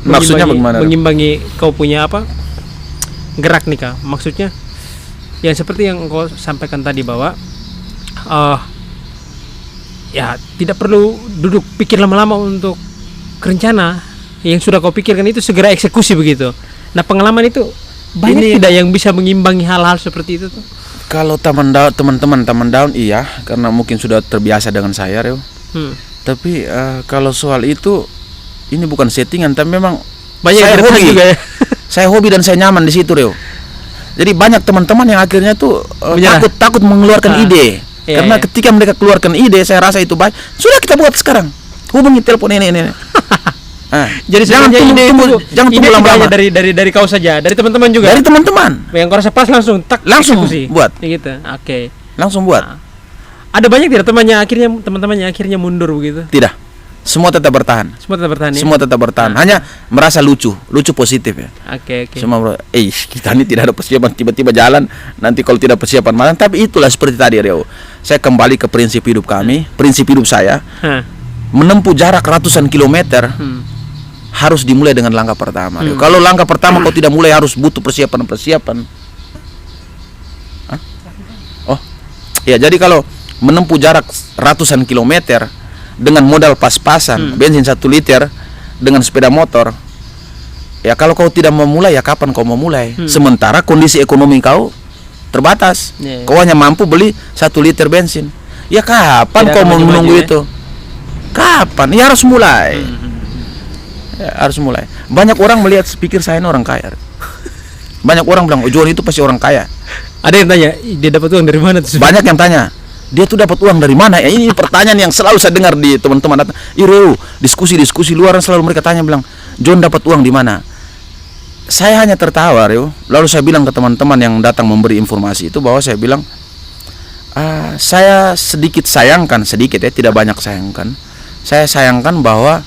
Maksudnya bagaimana? Mengimbangi kau punya apa? Gerak nih Kak. Maksudnya yang seperti yang kau sampaikan tadi bahwa ya tidak perlu duduk pikir lama-lama untuk rencana. Yang sudah kau pikirkan itu segera eksekusi begitu. Nah, pengalaman itu banyak tidak yang bisa mengimbangi hal-hal seperti itu tuh? Kalau teman-teman daun iya, karena mungkin sudah terbiasa dengan saya, Reo. Tapi kalau soal itu ini bukan settingan, tapi memang banyak saya hobi juga ya. Saya hobi dan saya nyaman di situ, Reo. Jadi banyak teman-teman yang akhirnya tuh takut mengeluarkan ide. Karena ketika mereka keluarkan ide, saya rasa itu baik. Sudah kita buat sekarang. Hubungi telepon ini. Jadi jangan tunggu lama-lama. Dari kau saja, dari teman-teman juga. Dari teman-teman. Yang kau rasa pas langsung eksekusi. Buat. Gitu. Oke. Langsung buat. Ada banyak tidak teman-temannya akhirnya mundur begitu? Tidak. Semua tetap bertahan. Semua tetap bertahan. Hanya merasa lucu positif ya. Oke. Semua kita ini tidak ada persiapan, tiba-tiba jalan, nanti kalau tidak persiapan malah. Tapi itulah seperti tadi, Reo. Saya kembali ke prinsip hidup kami, prinsip hidup saya. Menempuh jarak ratusan kilometer harus dimulai dengan langkah pertama. Kalau langkah pertama kau tidak mulai, harus butuh persiapan. Ya, jadi kalau menempuh jarak ratusan kilometer dengan modal pas-pasan, bensin 1 liter dengan sepeda motor, ya kalau kau tidak mau mulai, ya kapan kau mau mulai? Sementara kondisi ekonomi kau terbatas, kau hanya mampu beli 1 liter bensin, ya kapan kau mau menunggu itu? Kapan? Ya harus mulai. Harus mulai. Banyak orang pikir saya ini orang kaya. Banyak orang bilang, John itu pasti orang kaya. Ada yang tanya, dia dapat uang dari mana tuh? Banyak yang tanya, dia tuh dapat uang dari mana? Ya, ini pertanyaan yang selalu saya dengar di teman-teman datang. Diskusi luar selalu mereka tanya, bilang, John dapat uang di mana? Saya hanya tertawa, lalu saya bilang ke teman-teman yang datang memberi informasi itu, bahwa saya bilang, saya sedikit ya, tidak banyak sayangkan. Saya sayangkan bahwa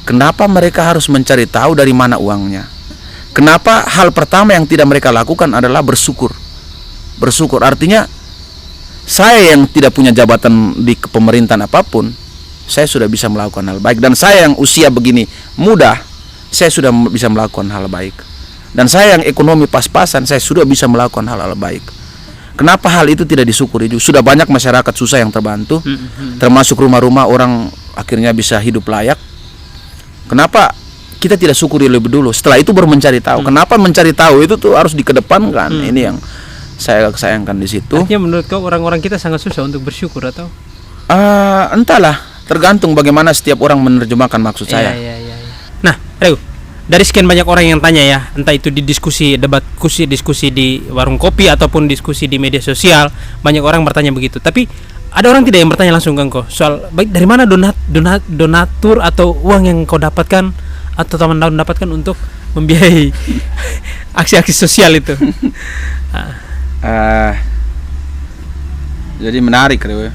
kenapa mereka harus mencari tahu dari mana uangnya. Kenapa hal pertama yang tidak mereka lakukan adalah bersyukur. Bersyukur artinya, saya yang tidak punya jabatan di pemerintahan apapun, saya sudah bisa melakukan hal baik. Dan saya yang usia begini muda, saya sudah bisa melakukan hal baik. Dan saya yang ekonomi pas-pasan, saya sudah bisa melakukan hal-hal baik. Kenapa hal itu tidak disyukuri? Sudah banyak masyarakat susah yang terbantu, termasuk rumah-rumah orang akhirnya bisa hidup layak. Kenapa kita tidak syukuri lebih dulu? Setelah itu baru mencari tahu. Kenapa mencari tahu itu tuh harus dikedepankan? Ini yang saya sayangkan di situ. Artinya menurut kau orang-orang kita sangat susah untuk bersyukur atau? Entahlah, tergantung bagaimana setiap orang menerjemahkan maksud saya. Nah, Reo, dari sekian banyak orang yang tanya ya, entah itu di diskusi di warung kopi ataupun diskusi di media sosial, banyak orang bertanya begitu. Tapi ada orang tidak yang bertanya langsung ke kau soal baik dari mana donatur atau uang yang kau dapatkan atau teman daun dapatkan untuk membiayai aksi-aksi sosial itu. Jadi menarik, Reo.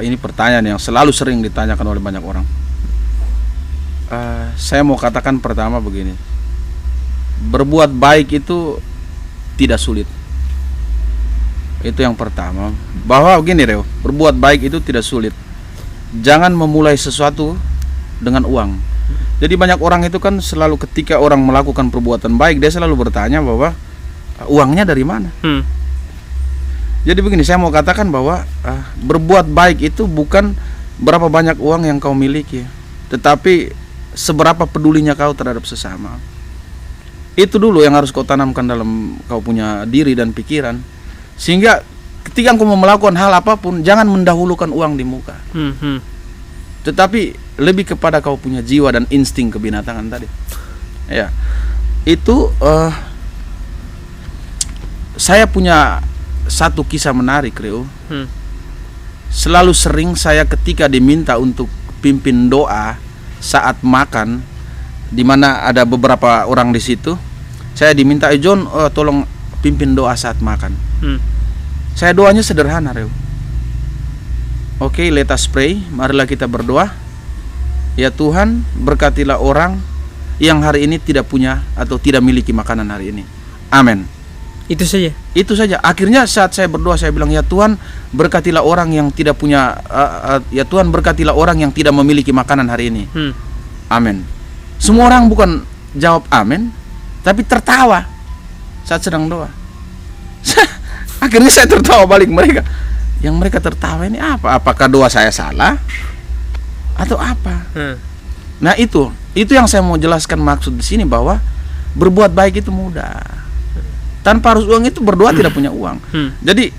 Ini pertanyaan yang selalu sering ditanyakan oleh banyak orang. Saya mau katakan pertama begini, berbuat baik itu tidak sulit. Itu yang pertama. Bahwa begini, Reo, berbuat baik itu tidak sulit. Jangan memulai sesuatu dengan uang. Jadi banyak orang itu kan selalu ketika orang melakukan perbuatan baik, dia selalu bertanya bahwa uangnya dari mana. Jadi begini, saya mau katakan bahwa berbuat baik itu bukan berapa banyak uang yang kau miliki, tetapi seberapa pedulinya kau terhadap sesama. Itu dulu yang harus kau tanamkan dalam kau punya diri dan pikiran, sehingga ketika kau mau melakukan hal apapun, jangan mendahulukan uang di muka, tetapi lebih kepada kau punya jiwa dan insting kebinatangan tadi. Ya, itu Saya punya satu kisah menarik, Reo. Selalu sering saya ketika diminta untuk pimpin doa saat makan, di mana ada beberapa orang di situ, saya diminta, John, tolong pimpin doa saat makan. Saya doanya sederhana, Reo. Oke, let us pray. Marilah kita berdoa. Ya Tuhan, berkatilah orang yang hari ini tidak punya atau tidak memiliki makanan hari ini. Amin. Itu saja. Itu saja. Akhirnya saat saya berdoa, saya bilang, ya Tuhan, berkatilah orang yang tidak punya, ya Tuhan, berkatilah orang yang tidak memiliki makanan hari ini. Amin. Semua orang bukan jawab amin, tapi tertawa saat sedang doa. Akhirnya saya tertawa balik mereka. Yang mereka tertawa ini apa? Apakah doa saya salah atau apa? Nah, itu yang saya mau jelaskan maksud di sini, bahwa berbuat baik itu mudah. Tanpa harus uang, itu berdoa tidak punya uang. Jadi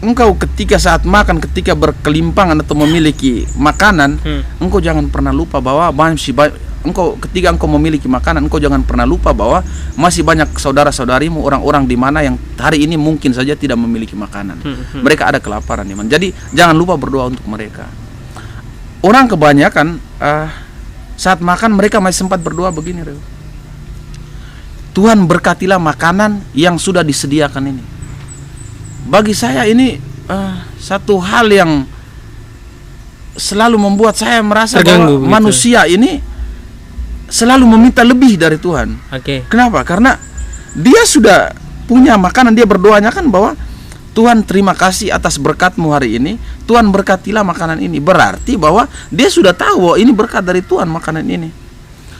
engkau ketika saat makan, ketika berkelimpangan atau memiliki makanan, engkau jangan pernah lupa bahwa engkau ketika engkau memiliki makanan, engkau jangan pernah lupa bahwa masih banyak saudara-saudarimu, orang-orang di mana yang hari ini mungkin saja tidak memiliki makanan. Mereka ada kelaparan di mana. Jadi jangan lupa berdoa untuk mereka. Orang kebanyakan saat makan mereka masih sempat berdoa begini, Reo. Tuhan, berkatilah makanan yang sudah disediakan ini. Bagi saya ini satu hal yang selalu membuat saya merasa terganggu, bahwa manusia ini selalu meminta lebih dari Tuhan. Kenapa? Karena dia sudah punya makanan, dia berdoanya kan bahwa Tuhan, terima kasih atas berkat-Mu hari ini. Tuhan, berkatilah makanan ini. Berarti bahwa dia sudah tahu bahwa ini berkat dari Tuhan makanan ini.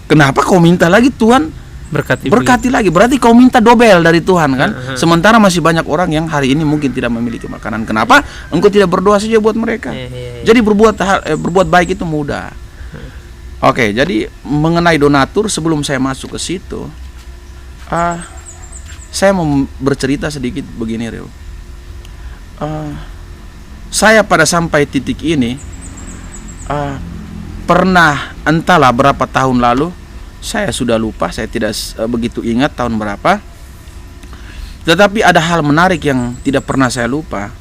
Kenapa kau minta lagi, Tuhan berkati lagi? Berarti kau minta dobel dari Tuhan kan? Sementara masih banyak orang yang hari ini mungkin tidak memiliki makanan. Kenapa engkau tidak berdoa saja buat mereka? Jadi berbuat baik itu mudah. Oke, jadi mengenai donatur, sebelum saya masuk ke situ, saya mau bercerita sedikit begini, Reo. Saya pada sampai titik ini pernah, entahlah berapa tahun lalu, saya sudah lupa, saya tidak begitu ingat tahun berapa. Tetapi ada hal menarik yang tidak pernah saya lupa.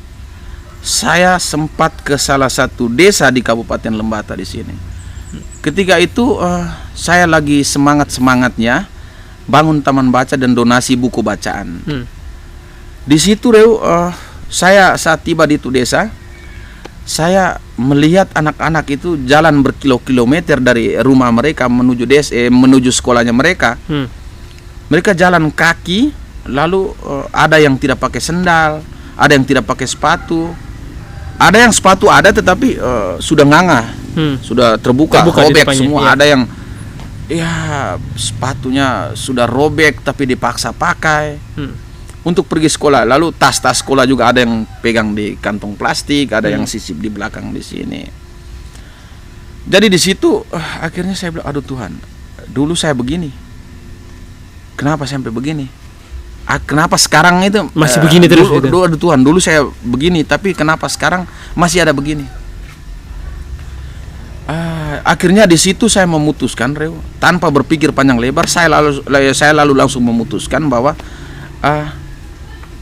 Saya sempat ke salah satu desa di Kabupaten Lembata di sini. Ketika itu saya lagi semangat-semangatnya bangun taman baca dan donasi buku bacaan. Di situ, Reo, saya saat tiba di itu desa, saya melihat anak-anak itu jalan berkilo-kilometer dari rumah mereka menuju menuju sekolahnya mereka. Mereka jalan kaki, lalu ada yang tidak pakai sendal, ada yang tidak pakai sepatu, ada yang sepatu ada tetapi sudah nganga. Sudah terbuka robek semua. Ada yang sepatunya sudah robek tapi dipaksa pakai untuk pergi sekolah. Lalu tas-tas sekolah juga ada yang pegang di kantong plastik, ada yang sisip di belakang di sini. Jadi di situ akhirnya saya bilang, aduh Tuhan, dulu saya begini, kenapa sampai begini? Kenapa sekarang itu masih begini terus? Aduh Tuhan, dulu saya begini, tapi kenapa sekarang masih ada begini? Akhirnya di situ saya memutuskan, Reo, tanpa berpikir panjang lebar, saya lalu langsung memutuskan bahwa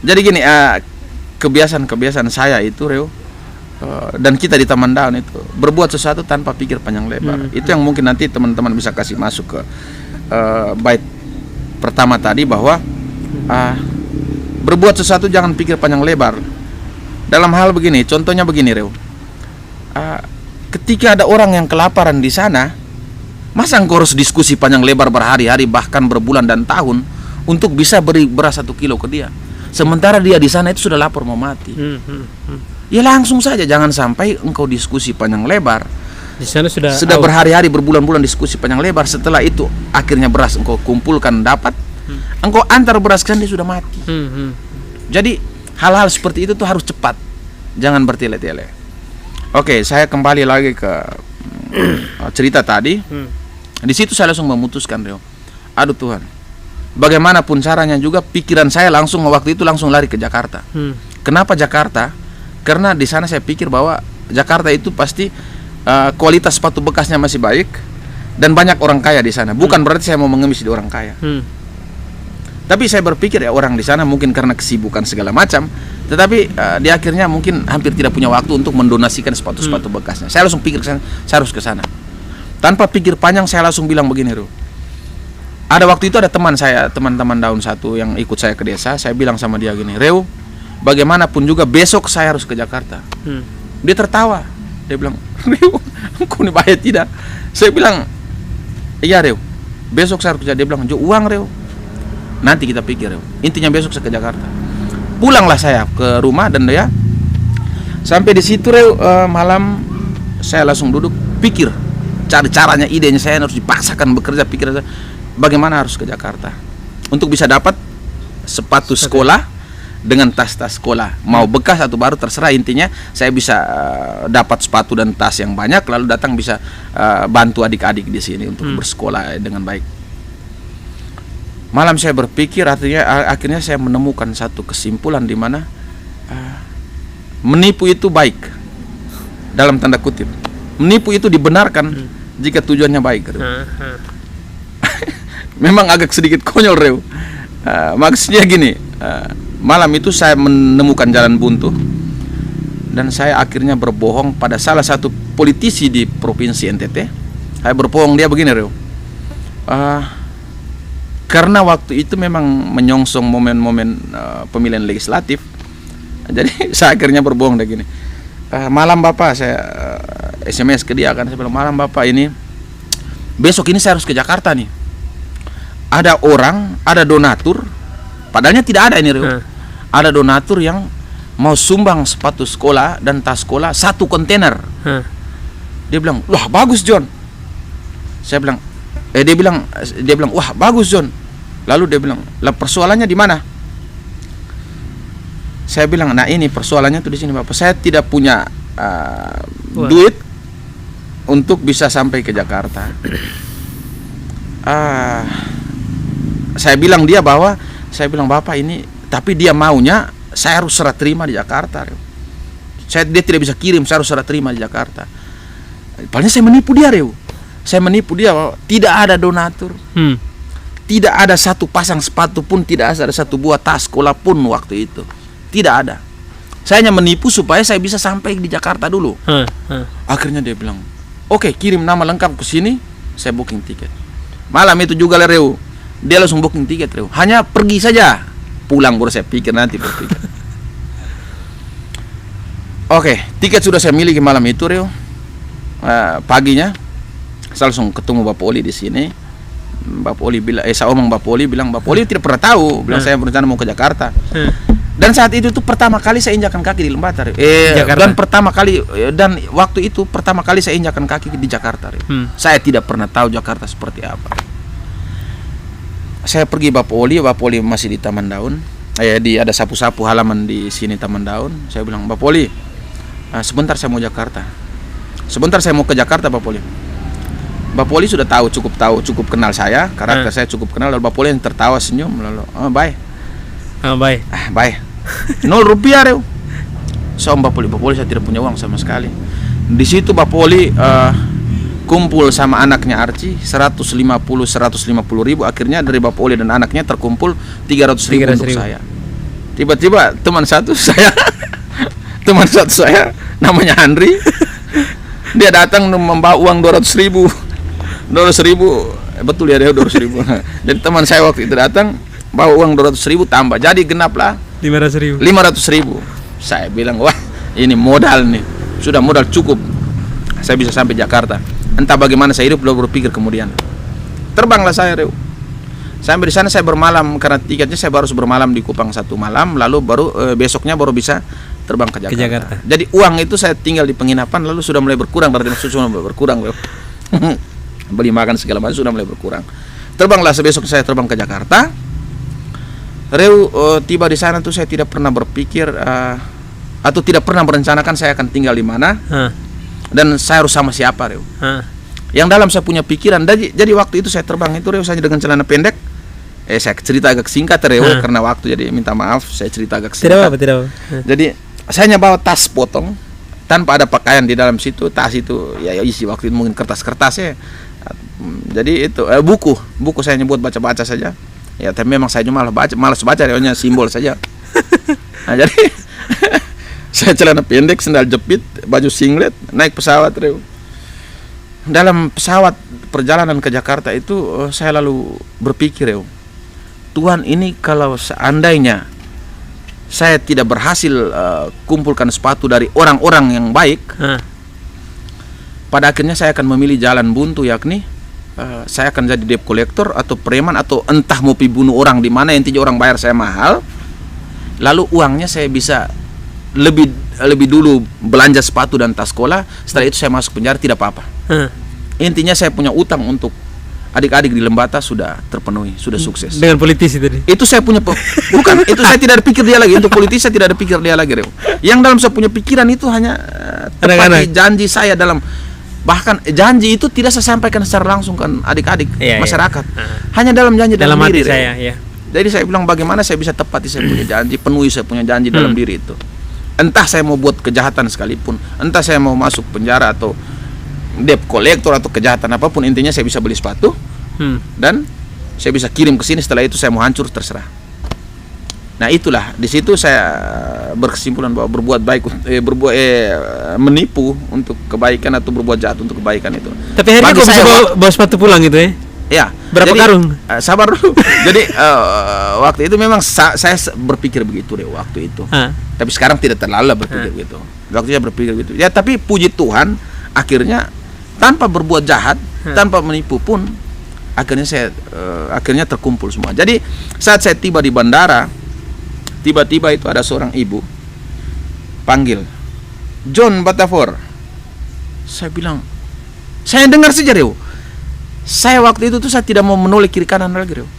jadi gini, kebiasaan saya itu, Reo, dan kita di Taman Daun itu berbuat sesuatu tanpa pikir panjang lebar. Itu yang mungkin nanti teman-teman bisa kasih masuk ke bait pertama tadi, bahwa berbuat sesuatu jangan pikir panjang lebar. Dalam hal begini, contohnya begini, Reo. Ketika ada orang yang kelaparan di sana, masa engkau harus diskusi panjang lebar berhari-hari, bahkan berbulan dan tahun untuk bisa beri beras 1 kilo ke dia, sementara dia di sana itu sudah lapar mau mati. Ya langsung saja, jangan sampai engkau diskusi panjang lebar. Di sana sudah berhari-hari, berbulan-bulan diskusi panjang lebar. Setelah itu akhirnya beras engkau kumpulkan dapat, engkau antar beras kan dia sudah mati. Jadi hal-hal seperti itu tuh harus cepat, jangan bertele-tele. Oke, saya kembali lagi ke cerita tadi. Di situ saya langsung memutuskan, Reo, aduh Tuhan, bagaimanapun caranya juga pikiran saya langsung waktu itu langsung lari ke Jakarta. Kenapa Jakarta? Karena di sana saya pikir bahwa Jakarta itu pasti kualitas sepatu bekasnya masih baik dan banyak orang kaya di sana. Bukan berarti saya mau mengemis di orang kaya. Tapi saya berpikir ya orang di sana mungkin karena kesibukan segala macam, tetapi di akhirnya mungkin hampir tidak punya waktu untuk mendonasikan sepatu-sepatu bekasnya. Saya langsung pikir ke sana, saya harus ke sana. Tanpa pikir panjang saya langsung bilang begini, Ru. Ada waktu itu ada teman saya, teman-teman Daun 1 yang ikut saya ke desa. Saya bilang sama dia gini, Reu, bagaimanapun juga besok saya harus ke Jakarta. Dia tertawa. Dia bilang, Reu, kau ini bahaya tidak? Saya bilang, iya Reu, besok saya harus kerja. Dia bilang, jo uang Reu, nanti kita pikir Reu. Intinya besok saya ke Jakarta. Pulanglah saya ke rumah dan ya sampai di situ Reu, malam saya langsung duduk pikir, cari caranya, idenya saya harus dipaksakan bekerja, pikir bagaimana harus ke Jakarta untuk bisa dapat sepatu sekolah dengan tas-tas sekolah, mau bekas atau baru terserah, intinya saya bisa dapat sepatu dan tas yang banyak, lalu datang bisa bantu adik-adik di sini untuk bersekolah dengan baik. Malam saya berpikir, akhirnya saya menemukan satu kesimpulan di mana menipu itu baik, dalam tanda kutip. Menipu itu dibenarkan jika tujuannya baik. Memang agak sedikit konyol Reu. Maksudnya gini, malam itu saya menemukan jalan buntu dan saya akhirnya berbohong pada salah satu politisi di provinsi NTT. Saya berbohong dia begini Reu. Karena waktu itu memang menyongsong momen-momen pemilihan legislatif, jadi saya akhirnya berbohong begini. Malam Bapak, saya SMS ke dia kan, saya bilang, malam Bapak ini besok ini saya harus ke Jakarta nih. Ada orang, ada donatur, padahalnya tidak ada ini Reu. Ada donatur yang mau sumbang sepatu sekolah dan tas sekolah 1 kontainer. Dia bilang, wah bagus John. Saya bilang, dia bilang, wah bagus John. Lalu dia bilang, lah persoalannya di mana? Saya bilang, nah ini persoalannya tuh di sini Bapak. Saya tidak punya duit untuk bisa sampai ke Jakarta. Saya bilang Bapak ini, tapi dia maunya saya harus serah terima di Jakarta. Dia tidak bisa kirim, saya harus serah terima di Jakarta. Paling saya menipu dia Reu. Saya menipu dia bahwa tidak ada donatur, tidak ada satu pasang sepatu pun, tidak ada satu buah tas sekolah pun waktu itu, tidak ada. Saya hanya menipu supaya saya bisa sampai di Jakarta dulu. Akhirnya dia bilang, oke, kirim nama lengkap ke sini, saya booking tiket. Malam itu juga Reu, dia langsung booking tiket Reu. Hanya pergi saja, pulang baru saya pikir nanti berpikir. Oke, tiket sudah saya miliki malam itu Reu. Paginya saya langsung ketemu Bapak Oli di sini. Bapak Oli bilang, saya omong Bapak Oli bilang, Bapak Oli tidak pernah tahu, bilang saya berencana mau ke Jakarta. Dan saat itu tuh pertama kali saya injakan kaki di Lembata. Dan pertama kali, dan waktu itu pertama kali saya injakan kaki di Jakarta. Saya tidak pernah tahu Jakarta seperti apa. Saya pergi Bapak Oli masih di Taman Daun. Ada sapu-sapu halaman di sini Taman Daun. Saya bilang, Bapak Oli, sebentar saya mau Jakarta. Sebentar saya mau ke Jakarta Bapak Oli. Bapak Oli sudah cukup kenal saya, karakter saya cukup kenal. Lalu Bapak Oli yang tertawa senyum, lalu bye. Bye. 0 rupiah Reu. So Bapak Oli saya tidak punya uang sama sekali. Di situ Bapak Oli kumpul sama anaknya Archie 150 ribu. Akhirnya dari Bapak Oli dan anaknya terkumpul 300 ribu untuk saya. Tiba-tiba teman satu saya namanya Andri, dia datang membawa uang 200 ribu. Betul ya, dia 200 ribu. Jadi teman saya waktu itu datang bawa uang 200 ribu tambah, jadi genaplah 500 ribu. Saya bilang, wah ini modal nih, sudah modal cukup, saya bisa sampai Jakarta. Entah bagaimana saya hidup, belum berpikir kemudian. Terbanglah saya Reu. Sampai di sana saya bermalam, karena tiketnya saya harus bermalam di Kupang 1 malam, lalu baru besoknya baru bisa terbang ke Jakarta. Jadi uang itu saya tinggal di penginapan, lalu sudah mulai berkurang, sudah mulai berkurang Reu. Beli makan segala macam sudah mulai berkurang. Terbanglah besok saya terbang ke Jakarta. Reu, tiba di sana tuh saya tidak pernah berpikir atau tidak pernah merencanakan saya akan tinggal di mana dan saya harus sama siapa Reu. Yang dalam saya punya pikiran. Jadi waktu itu saya terbang itu Reu, saya dengan celana pendek. Saya cerita agak singkat Reu, karena waktu, jadi minta maaf saya cerita agak singkat. Tidak apa. Jadi saya hanya bawa tas potong tanpa ada pakaian di dalam situ. Tas itu ya isi waktu itu mungkin kertas-kertas ya. Jadi itu buku saya hanya buat baca-baca saja. Ya, tapi memang saya cuma malas baca, hanya simbol saja. Nah, jadi saya celana pendek, sendal jepit, baju singlet, naik pesawat, Reo. Dalam pesawat perjalanan ke Jakarta itu saya lalu berpikir, Reo, Tuhan, ini kalau seandainya saya tidak berhasil kumpulkan sepatu dari orang-orang yang baik, pada akhirnya saya akan memilih jalan buntu, yakni saya akan jadi debt collector atau preman atau entah mau pergi bunuh orang di mana, intinya orang bayar saya mahal, lalu uangnya saya bisa lebih dulu belanja sepatu dan tas sekolah, setelah itu saya masuk penjara tidak apa-apa. Intinya saya punya utang untuk adik-adik di Lembata sudah terpenuhi, sudah sukses. Dengan politisi tadi. Itu saya punya bukan, itu saya tidak ada pikir dia lagi. Untuk politisi saya tidak ada pikir dia lagi, Reo. Yang dalam saya punya pikiran itu hanya tepati janji saya dalam, bahkan janji itu tidak saya sampaikan secara langsung ke adik-adik masyarakat. Hanya dalam janji dalam diri saya, ya. Jadi saya bilang bagaimana saya bisa tepati saya punya janji, penuhi saya punya janji dalam diri itu. Entah saya mau buat kejahatan sekalipun, entah saya mau masuk penjara atau debt collector atau kejahatan apapun, intinya saya bisa beli sepatu dan saya bisa kirim ke sini, setelah itu saya mau hancur terserah. Nah, itulah di situ saya berkesimpulan bahwa berbuat baik, menipu untuk kebaikan atau berbuat jahat untuk kebaikan itu. Tapi akhirnya kok bisa bawa sepatu pulang gitu ya? Ya. Berapa karung? Sabar dulu. Jadi waktu itu memang saya berpikir begitu deh waktu itu. Tapi sekarang tidak terlalu berpikir begitu. Waktu saya berpikir begitu. Ya, tapi puji Tuhan, akhirnya tanpa berbuat jahat, tanpa menipu pun, akhirnya terkumpul semua. Jadi saat saya tiba di bandara, tiba-tiba itu ada seorang ibu panggil, John Batafor. Saya bilang, saya dengar saja, Reo. Saya waktu itu tuh saya tidak mau menoleh kiri kanan lagi, Reo.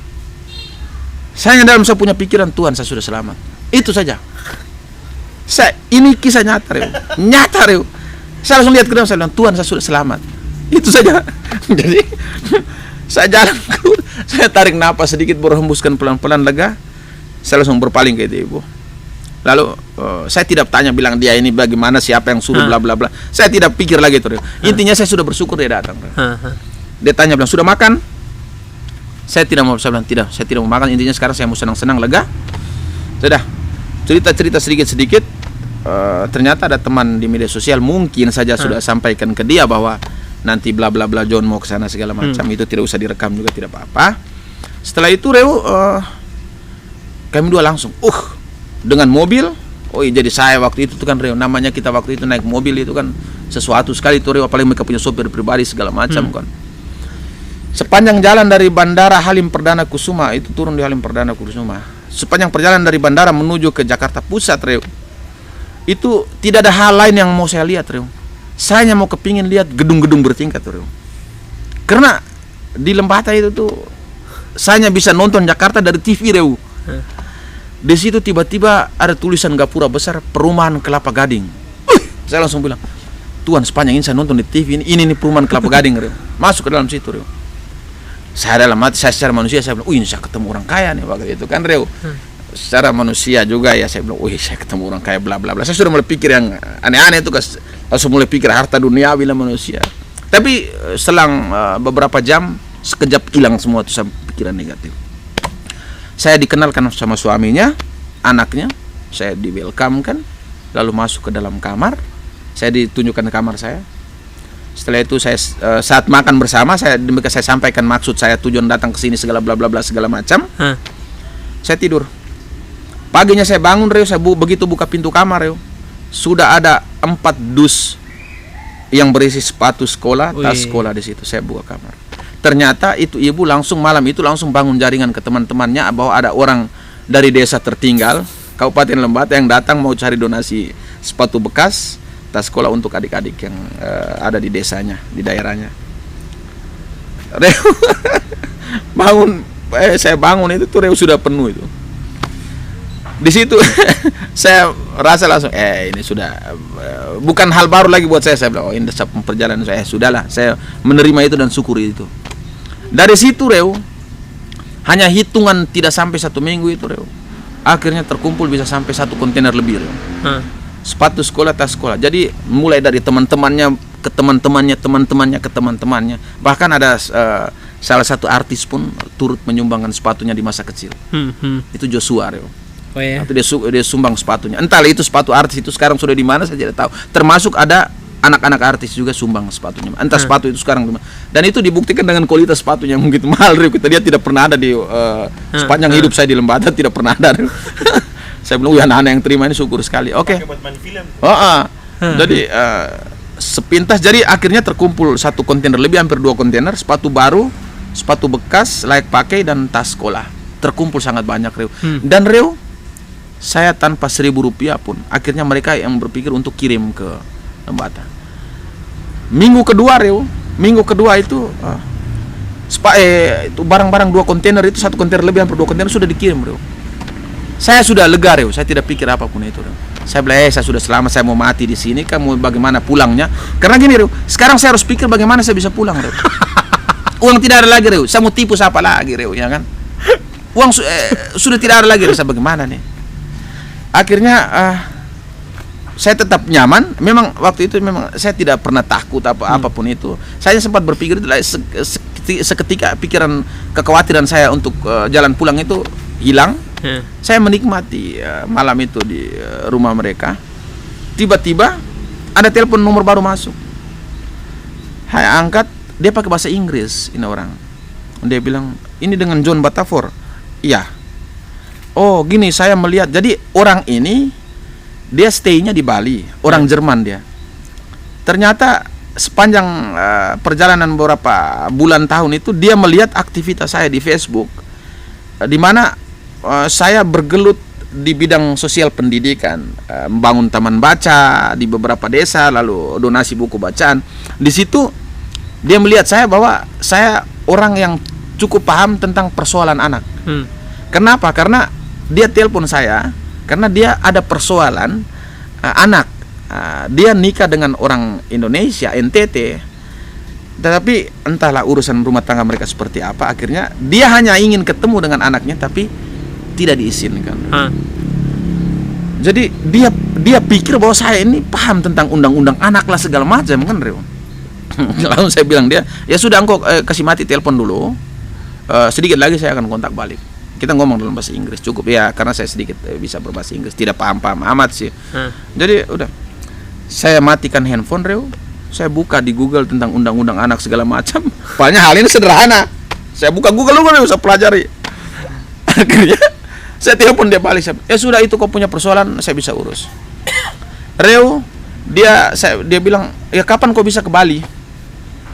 Saya dalam saya punya pikiran, Tuhan, saya sudah selamat. Itu saja. Ini kisah nyata, Reo. Nyata, Reo. Saya langsung lihat ke dalam, saya bilang, Tuhan, saya sudah selamat. Itu saja. Jadi saya jalan, saya tarik napas sedikit, berhembuskan pelan-pelan, lega. Saya langsung berpaling ke itu ibu. Lalu saya tidak tanya bilang dia ini bagaimana, siapa yang suruh, bla bla bla. Saya tidak pikir lagi itu. Intinya saya sudah bersyukur dia datang. Dia tanya bilang, sudah makan? Saya bilang tidak, saya tidak mau makan. Intinya sekarang saya mau senang-senang, lega. Sudah cerita sedikit. Ternyata ada teman di media sosial mungkin saja sudah sampaikan ke dia bahwa nanti bla bla bla John mau ke sana segala macam. Itu tidak usah direkam juga, tidak apa-apa. Setelah itu, Reo, kami dua langsung dengan mobil. Jadi saya waktu itu tuh kan, Reo, namanya kita waktu itu naik mobil itu kan sesuatu sekali tuh, Reo, apalagi mereka punya sopir pribadi segala macam kan. Sepanjang jalan dari Bandara Halim Perdana Kusuma, itu turun di Halim Perdana Kusuma. Sepanjang perjalanan dari bandara menuju ke Jakarta Pusat, Reo, itu tidak ada hal lain yang mau saya lihat, Reo. Saya hanya mau kepingin lihat gedung-gedung bertingkat, Reo. Karena di Lembata itu tuh saya hanya bisa nonton Jakarta dari TV, Reo. Di situ tiba-tiba ada tulisan gapura besar perumahan Kelapa Gading. Saya langsung bilang, Tuhan, sepanjang ini saya nonton di TV ini perumahan Kelapa Gading, Reo. Masuk ke dalam situ, Reo. Saya dalam hati, saya secara manusia saya bilang, ini saya ketemu orang kaya nih waktu itu kan, Reo. Secara manusia juga ya saya bilang, saya ketemu orang kaya bla bla bla. Saya sudah mulai pikir yang aneh-aneh itu, langsung mulai pikir harta duniawi lah manusia. Tapi selang beberapa jam, sekejap hilang semua itu pikiran negatif. Saya dikenalkan sama suaminya, anaknya, saya di welcome kan, lalu masuk ke dalam kamar, saya ditunjukkan kamar saya. Setelah itu saya saat makan bersama, saya sampaikan maksud saya, tujuan datang ke sini segala bla bla bla segala macam. Saya tidur. Paginya saya bangun, Reo, saya begitu buka pintu kamar, Reo, sudah ada 4 dus yang berisi sepatu sekolah, tas sekolah di situ. Saya buka kamar. Ternyata itu ibu langsung malam itu langsung bangun jaringan ke teman-temannya bahwa ada orang dari desa tertinggal Kabupaten Lembata yang datang mau cari donasi sepatu bekas, tas sekolah untuk adik-adik yang ada di desanya, di daerahnya. Reo, saya bangun itu tuh, Reo, sudah penuh itu. Di situ saya rasa langsung ini sudah bukan hal baru lagi buat saya. Saya bilang, ini perjalanan saya, sudahlah, saya menerima itu dan syukuri itu. Dari situ, Reo, hanya hitungan tidak sampai 1 minggu itu, Reo, akhirnya terkumpul bisa sampai 1 kontainer lebih, Reo. Sepatu sekolah, tas sekolah. Jadi mulai dari teman-temannya ke teman-temannya, teman-temannya ke teman-temannya. Bahkan ada salah satu artis pun turut menyumbangkan sepatunya di masa kecil. Itu Joshua, Reo. Oh ya. Atau dia sumbang sepatunya. Entah itu sepatu artis itu sekarang sudah di mana saya tidak tahu. Termasuk ada anak-anak artis juga sumbang sepatunya. Entah sepatu itu sekarang di mana. Dan itu dibuktikan dengan kualitas sepatunya yang begitu mahal, Reo. Kita lihat tidak pernah ada di sepanjang hidup saya di Lembata tidak pernah ada, Reo. Saya bilang, anak-anak yang terima ini syukur sekali. Oke. Jadi sepintas, jadi akhirnya terkumpul satu kontainer lebih, hampir 2 kontainer sepatu baru, sepatu bekas layak pakai, dan tas sekolah. Terkumpul sangat banyak, Reo. Dan Reo, saya tanpa Rp1.000 pun akhirnya mereka yang berpikir untuk kirim ke Lembata. Minggu kedua itu itu barang-barang 2 kontainer itu, 1 kontainer lebih, hampir 2 kontainer sudah dikirim, Reo. Saya sudah lega, Reo. Saya tidak pikir apapun itu, Reo. Saya bilang, saya sudah selamat, saya mau mati di sini, kamu bagaimana pulangnya? Karena gini, Reo, sekarang saya harus pikir bagaimana saya bisa pulang, Reo. Uang tidak ada lagi, Reo. Saya mau tipu siapa lagi, Reo, ya kan? Uang sudah tidak ada lagi, Reo. Saya bagaimana nih? Akhirnya saya tetap nyaman. Memang waktu itu memang saya tidak pernah takut apapun itu. Saya sempat berpikir seketika pikiran kekhawatiran saya untuk jalan pulang itu hilang. Saya menikmati malam itu di rumah mereka. Tiba-tiba ada telepon nomor baru masuk. Saya angkat, dia pakai bahasa Inggris ini orang. Dia bilang, ini dengan John Batafor. Iya. Oh gini, saya melihat, jadi orang ini dia stay-nya di Bali, orang Jerman dia. Ternyata sepanjang perjalanan beberapa bulan tahun itu dia melihat aktivitas saya di Facebook, di mana saya bergelut di bidang sosial pendidikan, membangun taman baca di beberapa desa, lalu donasi buku bacaan. Di situ dia melihat saya bahwa saya orang yang cukup paham tentang persoalan anak. Kenapa? Karena dia telepon saya karena dia ada persoalan anak. Dia nikah dengan orang Indonesia, NTT. Tetapi entahlah urusan rumah tangga mereka seperti apa, akhirnya dia hanya ingin ketemu dengan anaknya tapi tidak diizinkan. Jadi dia pikir bahwa saya ini paham tentang undang-undang anak lah segala macam kan, Reo. Lalu saya bilang dia, ya sudah engkau kasih mati telepon dulu. Sedikit lagi saya akan kontak balik. Kita ngomong dalam bahasa Inggris cukup ya, karena saya sedikit bisa berbahasa Inggris, tidak paham-paham amat sih. Jadi udah, saya matikan handphone, Reo. Saya buka di Google tentang undang-undang anak segala macam. Palingnya hal ini sederhana. Saya buka Google dulu, saya pelajari. Akhirnya saya telepon dia balik. Ya sudah, itu kau punya persoalan, saya bisa urus. Reo, dia bilang, ya kapan kau bisa ke Bali?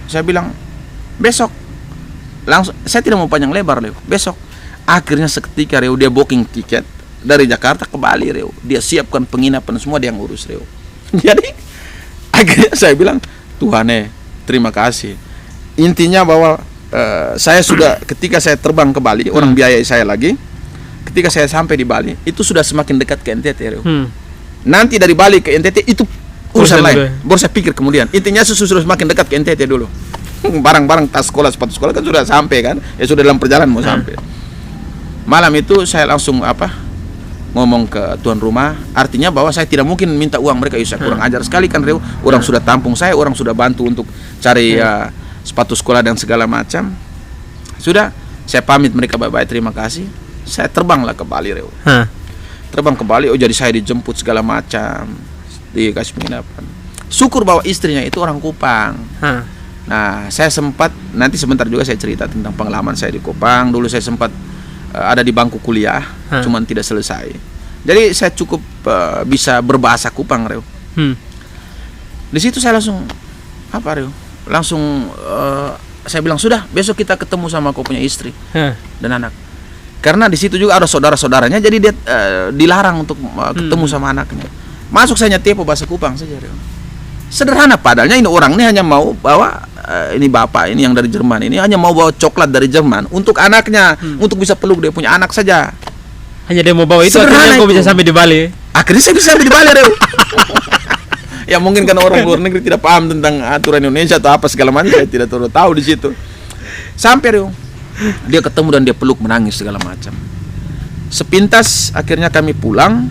Saya bilang, besok. Langsung, saya tidak mau panjang lebar, Reo. Besok. Akhirnya seketika, Reo, dia booking tiket dari Jakarta ke Bali, Reo. Dia siapkan penginapan, semua dia yang urus, Reo. Jadi akhirnya saya bilang, Tuhan terima kasih. Intinya bahwa saya sudah, ketika saya terbang ke Bali, orang biayai saya lagi. Ketika saya sampai di Bali, itu sudah semakin dekat ke NTT, Reo. Nanti dari Bali ke NTT itu urusan lain. Baru saya pikir kemudian. Intinya sudah semakin dekat ke NTT dulu. Barang-barang tas sekolah, sepatu sekolah kan sudah sampai kan? Ya sudah dalam perjalanan mau sampai. Malam itu saya langsung ngomong ke tuan rumah, artinya bahwa saya tidak mungkin minta uang mereka. Saya kurang ajar sekali kan, Reo. Orang sudah tampung saya, orang sudah bantu untuk cari sepatu sekolah dan segala macam. Sudah, saya pamit mereka bye-bye, terima kasih. Saya terbanglah ke Bali, Reo. Terbang ke Bali, jadi saya dijemput segala macam, dikasih penginapan. Syukur bahwa istrinya itu orang Kupang. Nah, saya sempat, nanti sebentar juga saya cerita tentang pengalaman saya di Kupang. Dulu saya sempat ada di bangku kuliah, cuman tidak selesai. Jadi saya cukup bisa berbahasa Kupang, Reo. Di situ saya langsung Reo? Langsung saya bilang, sudah, besok kita ketemu sama kau punya istri dan anak. Karena di situ juga ada saudara-saudaranya, jadi dia dilarang untuk ketemu sama anaknya. Masuk saya nyetepo bahasa Kupang saja, Reo. Sederhana, padahalnya ini orang ini hanya mau bawa ini bapak ini yang dari Jerman ini hanya mau bawa coklat dari Jerman untuk anaknya, untuk bisa peluk dia punya anak saja. Hanya dia mau bawa itu, akhirnya kau bisa sampai di Bali. Akhirnya saya bisa sampai di Bali, Reo. Ya mungkin karena orang luar negeri tidak paham tentang aturan Indonesia atau apa segala macam, saya tidak tahu di situ. Sampai, Reo, dia ketemu dan dia peluk, menangis segala macam. Sepintas akhirnya kami pulang,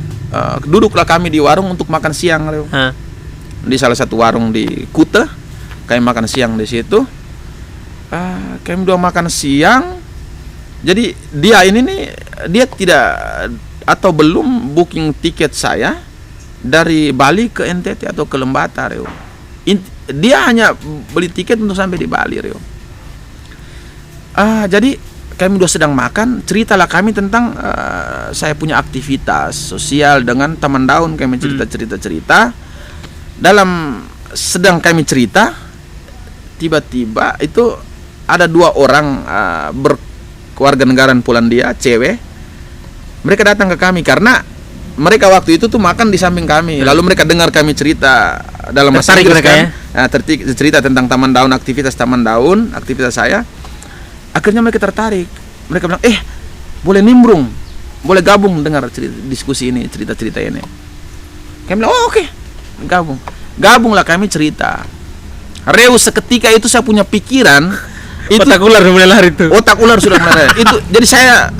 duduklah kami di warung untuk makan siang, Reo. Di salah satu warung di Kuta, kami makan siang di situ. kami dua makan siang. Jadi dia ini nih, dia tidak atau belum booking tiket saya dari Bali ke NTT atau ke Lembata, Reo. Dia hanya beli tiket untuk sampai di Bali, Reo. Jadi kami dua sedang makan, ceritalah kami tentang saya punya aktivitas sosial dengan teman daun. Kami cerita. Dalam sedang kami cerita, tiba-tiba itu ada 2 orang berkewarganegaraan Polandia, cewek. Mereka datang ke kami karena mereka waktu itu tuh makan di samping kami. Lalu mereka dengar kami cerita dalam bahasa Inggris kan, cerita tentang taman daun, aktivitas saya. Akhirnya mereka tertarik. Mereka bilang, boleh nimbrung, boleh gabung dengar diskusi ini, cerita-cerita ini. Kami bilang, oke, gabunglah kami cerita. Reu, seketika itu saya punya pikiran, itu otak ular sudah mulai lari itu. Otak ular sudah mulai lari. Itu jadi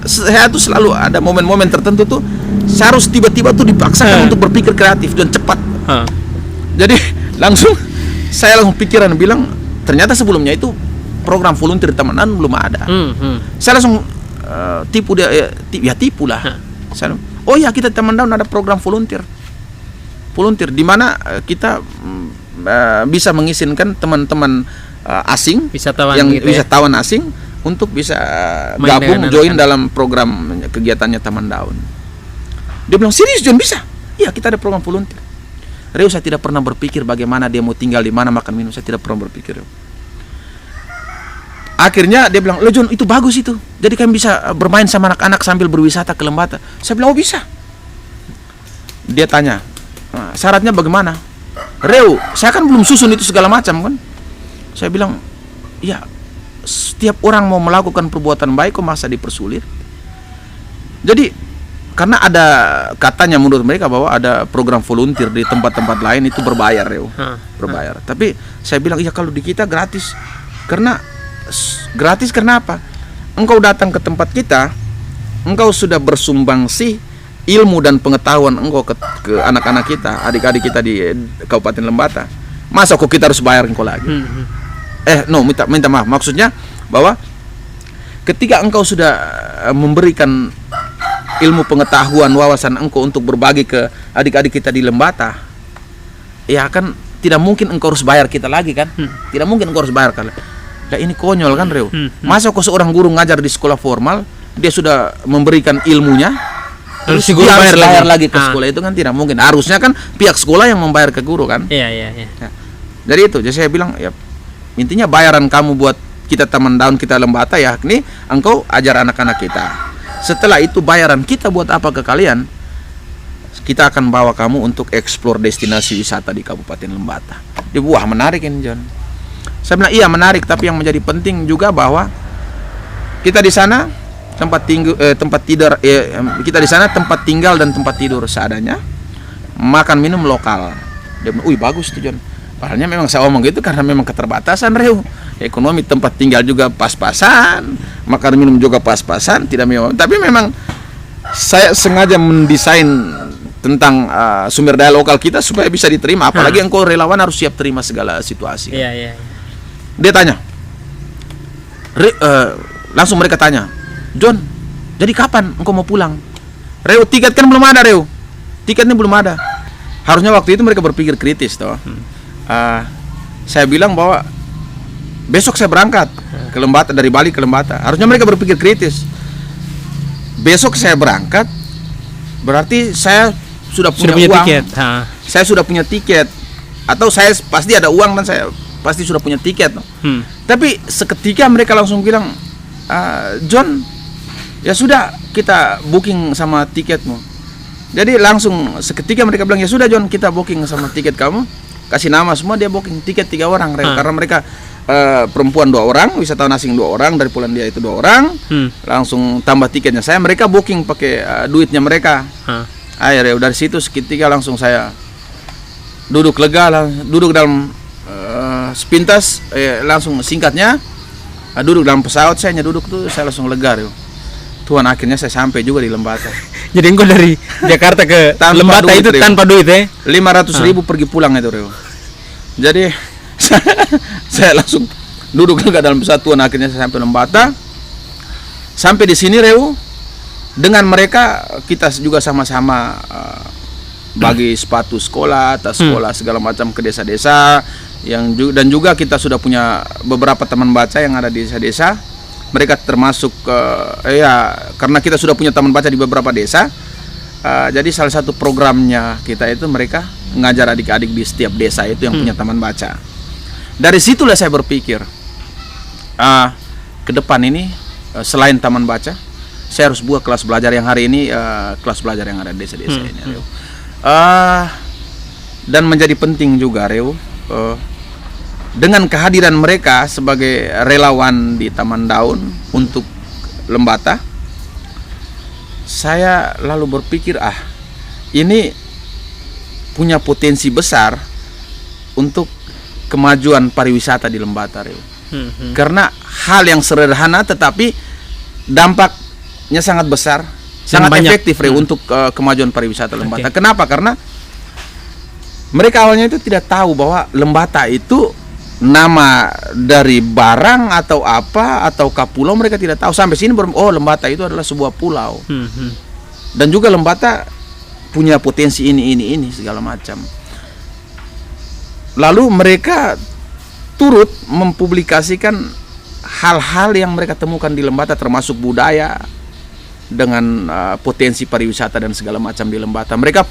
saya tuh selalu ada momen-momen tertentu tuh saya harus tiba-tiba tuh dipaksakan untuk berpikir kreatif dan cepat. Jadi saya langsung pikiran bilang, ternyata sebelumnya itu program volunteer di Taman Daun belum ada. Saya langsung tipu dia, tipu lah. Oh ya, kita di Taman Daun ada program volunteer di mana kita bisa mengizinkan teman-teman asing, wisatawan asing untuk bisa gabung join dalam program kegiatannya Taman Daun. Dia bilang, serius John, bisa? Iya, kita ada program volunteer. Reo, saya tidak pernah berpikir bagaimana dia mau tinggal di mana, makan minum, saya tidak pernah berpikir. Akhirnya dia bilang, John, itu bagus itu. Jadi kami bisa bermain sama anak-anak sambil berwisata ke Lembata. Saya bilang, bisa. Dia tanya, syaratnya bagaimana? Reo, saya kan belum susun itu segala macam kan. Saya bilang, ya, setiap orang mau melakukan perbuatan baik kok masa dipersulit. Jadi karena ada katanya menurut mereka bahwa ada program volunteer di tempat-tempat lain itu berbayar, Reo. Berbayar. Tapi saya bilang, iya, kalau di kita gratis. Karena apa? Engkau datang ke tempat kita, engkau sudah bersumbangsi ilmu dan pengetahuan engkau ke anak-anak kita, adik-adik kita di Kabupaten Lembata. Masa kok kita harus bayar engkau lagi? Minta maaf. Maksudnya bahwa ketika engkau sudah memberikan ilmu pengetahuan, wawasan engkau untuk berbagi ke adik-adik kita di Lembata, ya kan tidak mungkin engkau harus bayar kita lagi kan? Tidak mungkin engkau harus bayar kan? Nah, ini konyol kan, Reo? Masa kok seorang guru ngajar di sekolah formal, dia sudah memberikan ilmunya, terus dia harus bayar lagi ke sekolah, itu kan tidak mungkin. Harusnya kan pihak sekolah yang membayar ke guru kan? Iya. Ya. Jadi itu, jadi saya bilang, ya intinya bayaran kamu buat kita Taman Daun, kita Lembata, ya ini engkau ajar anak-anak kita. Setelah itu bayaran kita buat apa ke kalian? Kita akan bawa kamu untuk eksplor destinasi wisata di Kabupaten Lembata. Wah, menarik ini, John. Saya bilang, iya menarik, tapi yang menjadi penting juga bahwa kita di sana tempat tinggal dan tempat tidur seadanya, makan minum lokal. Dia bilang, bagus tuh, John. Padahal memang saya omong gitu karena memang keterbatasan, Reo. Ekonomi tempat tinggal juga pas-pasan, makan minum juga pas-pasan, tidak mewah. Tapi memang saya sengaja mendesain tentang sumber daya lokal kita supaya bisa diterima. Apalagi engkau relawan harus siap terima segala situasi. Iya. Dia tanya, langsung mereka tanya, John, jadi kapan engkau mau pulang? Reo, tiket kan belum ada, Reo. Tiketnya belum ada. Harusnya waktu itu mereka berpikir kritis, toh. Saya bilang bahwa besok saya berangkat ke Lembata, dari Bali ke Lembata. Harusnya mereka berpikir kritis. Besok saya berangkat, berarti saya sudah punya uang. Tiket. Saya sudah punya tiket, atau saya pasti ada uang dan saya pasti sudah punya tiket. Tapi seketika mereka langsung bilang, John, ya sudah kita booking sama tiketmu. Jadi langsung seketika mereka bilang, ya sudah John, kita booking sama tiket kamu. Kasih nama semua, dia booking tiket 3 orang, karena mereka perempuan 2 orang, wisatawan asing 2 orang, dari Polandia itu 2 orang, langsung tambah tiketnya saya. Mereka booking pakai duitnya mereka. Akhirnya dari situ seketika langsung saya duduk lega, duduk dalam sepintas, langsung singkatnya duduk dalam pesawat, saya duduk tuh, saya langsung lega, Reo. Tuhan, akhirnya saya sampai juga di Lembata. Jadi engkau dari Jakarta ke Lembata duit, itu Reo. Tanpa duit, 500.000 pergi pulang itu, Reo. Jadi saya langsung duduk juga dalam persatuan. Akhirnya saya sampai Lembata. Sampai di sini Reu, dengan mereka kita juga sama-sama bagi sepatu sekolah, tas sekolah segala macam ke desa-desa dan juga kita sudah punya beberapa teman baca yang ada di desa-desa. Mereka termasuk karena kita sudah punya teman baca di beberapa desa. Jadi salah satu programnya kita itu mereka ngajar adik-adik di setiap desa itu yang punya taman baca. Dari situlah saya berpikir ke depan ini selain taman baca, saya harus buat kelas belajar yang hari ini kelas belajar yang ada di desa-desa ini, Reu. Dan menjadi penting juga, Reu, dengan kehadiran mereka sebagai relawan di Taman Daun untuk Lembata, saya lalu berpikir ini punya potensi besar untuk kemajuan pariwisata di Lembata, Reu. Karena hal yang sederhana tetapi dampaknya sangat besar, sangat banyak, efektif, Reu, untuk kemajuan pariwisata Lembata. Kenapa? Karena mereka awalnya itu tidak tahu bahwa Lembata itu nama dari barang atau apa ataukah pulau, mereka tidak tahu. Sampai sini Lembata itu adalah sebuah pulau. Dan juga Lembata punya potensi ini segala macam. Lalu mereka turut mempublikasikan hal-hal yang mereka temukan di Lembata, termasuk budaya dengan potensi pariwisata dan segala macam di Lembata. Mereka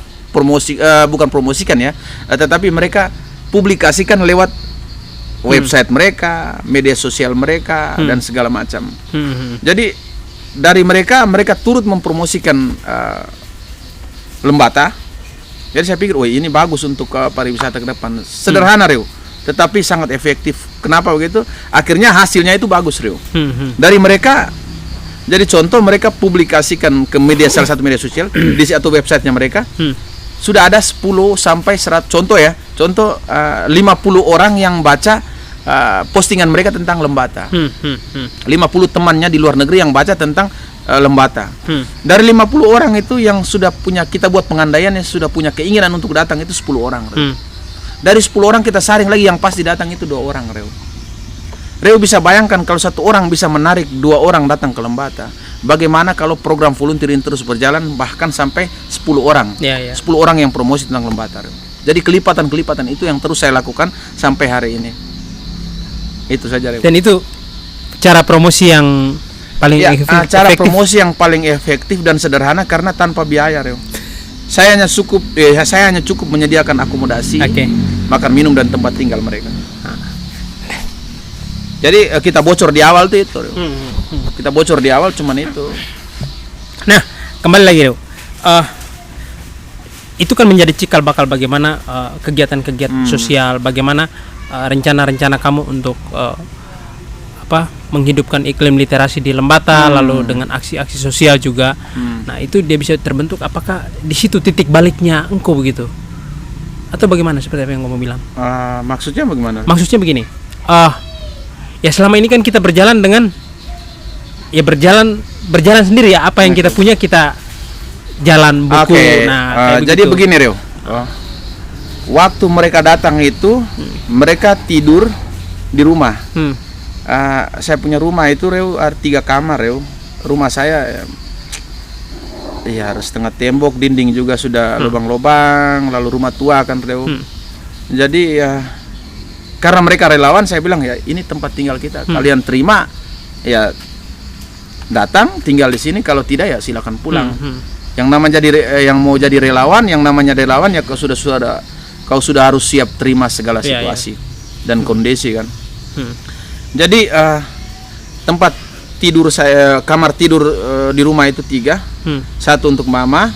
bukan promosikan ya, tetapi mereka publikasikan lewat website mereka, media sosial mereka dan segala macam. Jadi dari mereka turut mempromosikan Lembata. Jadi saya pikir, ini bagus untuk pariwisata ke depan. Sederhana, Reu, tetapi sangat efektif. Kenapa begitu? Akhirnya hasilnya itu bagus, Reu. Dari mereka, jadi contoh mereka publikasikan ke salah satu media sosial di satu websitenya mereka. Sudah ada 10 sampai 100 contoh ya. Contoh 50 orang yang baca postingan mereka tentang Lembata. 50 temannya di luar negeri yang baca tentang Lembata. Dari 50 orang itu yang sudah punya, kita buat pengandaian, yang sudah punya keinginan untuk datang itu 10 orang. Dari 10 orang kita saring lagi yang pasti datang itu 2 orang, Reu. Reu bisa bayangkan kalau 1 orang bisa menarik 2 orang datang ke Lembata. Bagaimana kalau program volunteer terus berjalan bahkan sampai 10 orang. 10 orang yang promosi tentang Lembata, Reu. Jadi kelipatan-kelipatan itu yang terus saya lakukan sampai hari ini. Itu saja, Reu. Dan itu cara promosi yang paling efektif. Cara promosi yang paling efektif dan sederhana karena tanpa biaya, Reu. Saya hanya cukup menyediakan akomodasi, makan minum dan tempat tinggal mereka. Jadi kita bocor di awal tuh itu. Kita bocor di awal cuman itu. Nah, kembali lagi, Reu. Itu kan menjadi cikal bakal bagaimana kegiatan-kegiatan sosial, bagaimana rencana-rencana kamu untuk menghidupkan iklim literasi di Lembata, lalu dengan aksi-aksi sosial juga. Nah, itu dia bisa terbentuk. Apakah di situ titik baliknya engkau begitu? Atau bagaimana seperti apa yang kamu bilang? Maksudnya bagaimana? Maksudnya begini. Ya selama ini kan kita berjalan dengan berjalan sendiri ya, apa yang kita punya kita jalan buku. Nah, jadi begini, Reu. Waktu mereka datang itu mereka tidur di rumah. Saya punya rumah itu, Reu, ada 3 kamar, Reu. Rumah saya harus setengah tembok, dinding juga sudah lubang-lubang, lalu rumah tua kan, Reu. Jadi karena mereka relawan, saya bilang ini tempat tinggal kita. Kalian terima datang tinggal di sini, kalau tidak ya silakan pulang. Yang namanya yang mau jadi relawan, kau sudah harus siap terima segala situasi dan kondisi kan. Jadi tempat tidur saya, kamar tidur di rumah itu 3, 1 untuk mama,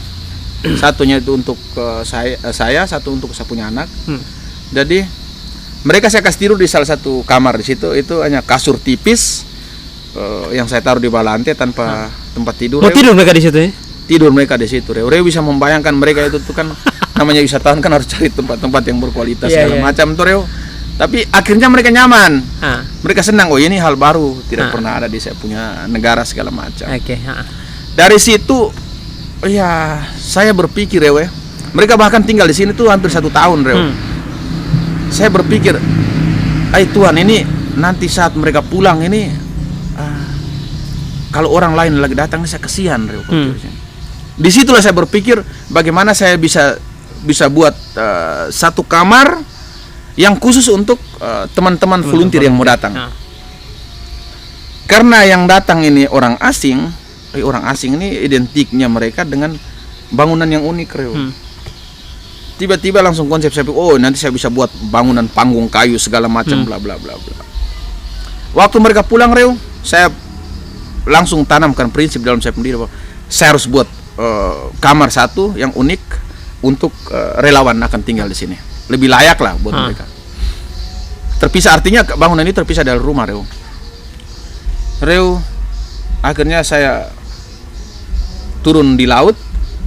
satunya itu untuk saya, 1 untuk saya punya anak. Jadi mereka saya kasih tidur di salah satu kamar di situ, itu hanya kasur tipis yang saya taruh di bawah lantai tanpa tempat tidur. Tidur mereka di situ ya? Tidur mereka di situ. Reu bisa membayangkan mereka itu tuh kan namanya wisatawan kan harus cari tempat-tempat yang berkualitas segala macam tuh, Reu. Tapi akhirnya mereka nyaman, mereka senang. Ini hal baru, tidak pernah ada di saya punya negara segala macam. Dari situ, saya berpikir, Reu, mereka bahkan tinggal di sini tuh hampir 1 tahun, Reu. Saya berpikir, Tuhan, ini nanti saat mereka pulang ini kalau orang lain lagi datang saya kesian Reo. Disitulah saya berpikir bagaimana saya bisa buat satu kamar yang khusus untuk teman-teman volunteer yang mau datang. Karena yang datang ini orang asing ini identiknya mereka dengan bangunan yang unik Reo. Tiba-tiba langsung konsep saya pikir, oh nanti saya bisa buat bangunan panggung kayu segala macam bla bla bla bla. Waktu mereka pulang Reo, saya langsung tanamkan prinsip dalam saya pendiri bahwa saya harus buat kamar satu yang unik untuk relawan akan tinggal di sini. Lebih layak lah buat mereka. Terpisah artinya bangunan ini terpisah dari rumah Reo. Akhirnya saya turun di laut.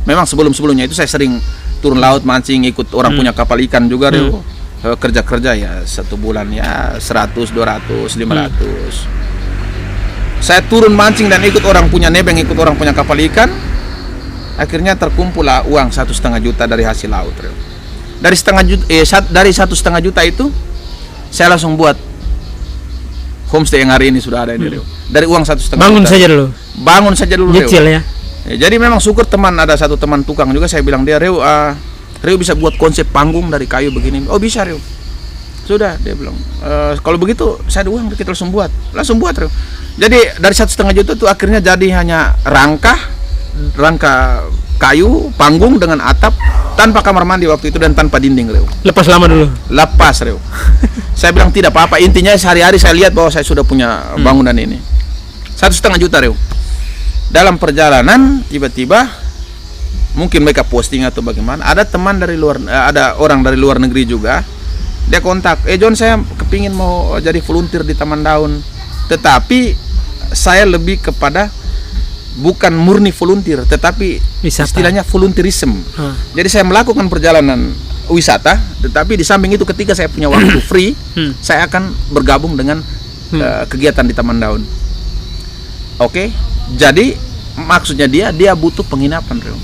Memang sebelumnya itu saya sering turun laut mancing, ikut orang punya kapal ikan juga Reo. Kerja ya 1 bulan ya 100, 200, 500. Saya turun mancing dan ikut orang punya nebeng, ikut orang punya kapal ikan. Akhirnya terkumpul lah uang 1,5 juta dari hasil laut Reo. Dari 1,5 juta itu saya langsung buat homestay yang hari ini sudah ada ini Reo. Dari uang 1,5 juta. Bangun saja dulu Reo. Nyicil ya. Jadi memang syukur ada satu teman tukang juga, saya bilang dia Reo bisa buat konsep panggung dari kayu begini. Oh bisa Reo. Sudah dia bilang kalau begitu saya ada uang kita langsung buat Reo. Jadi dari 1,5 juta itu akhirnya jadi hanya rangka kayu, panggung dengan atap, tanpa kamar mandi waktu itu dan tanpa dinding Reo. Lepas Reo. Saya bilang tidak apa-apa, intinya sehari-hari saya lihat bahwa saya sudah punya bangunan ini. 1,5 juta Reo. Dalam perjalanan tiba-tiba mungkin mereka posting atau bagaimana, ada orang dari luar negeri juga. Dia kontak, John saya kepingin mau jadi volunteer di Taman Daun, tetapi saya lebih kepada bukan murni volunteer, tetapi wisata. Istilahnya volunteerism. Jadi saya melakukan perjalanan wisata, tetapi di samping itu ketika saya punya waktu free, saya akan bergabung dengan kegiatan di Taman Daun. Oke, jadi maksudnya dia butuh penginapan Reo.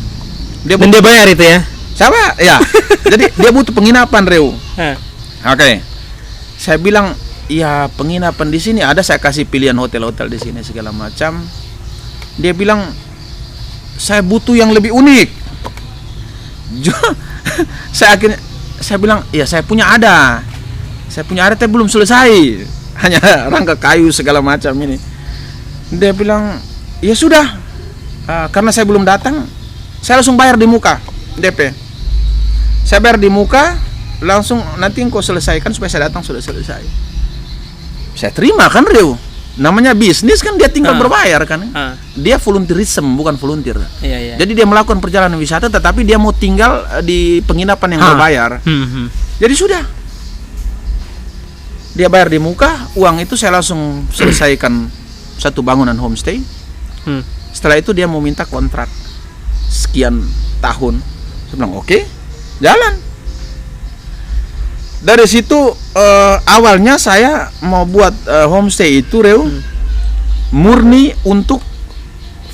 Dia bayar itu ya? Siapa? Ya. Jadi dia butuh penginapan Reo. Oke. Saya bilang, ya penginapan di sini ada, saya kasih pilihan hotel-hotel di sini segala macam. Dia bilang, saya butuh yang lebih unik. Saya bilang, ya saya punya ada tapi belum selesai, hanya rangka kayu segala macam ini. Dia bilang, ya sudah, karena saya belum datang, saya langsung bayar di muka DP. Saya bayar di muka, langsung nanti engkau selesaikan supaya saya datang sudah selesai. Saya terima kan Reo. Namanya bisnis kan, dia tinggal berbayar kan. Dia volunteerism bukan volunteer. Iya. Jadi dia melakukan perjalanan wisata tetapi dia mau tinggal di penginapan yang berbayar. Jadi sudah, dia bayar di muka, uang itu saya langsung selesaikan satu bangunan homestay. Setelah itu dia mau minta kontrak sekian tahun. Saya bilang oke, jalan. Dari situ awalnya saya mau buat homestay itu Reo, murni untuk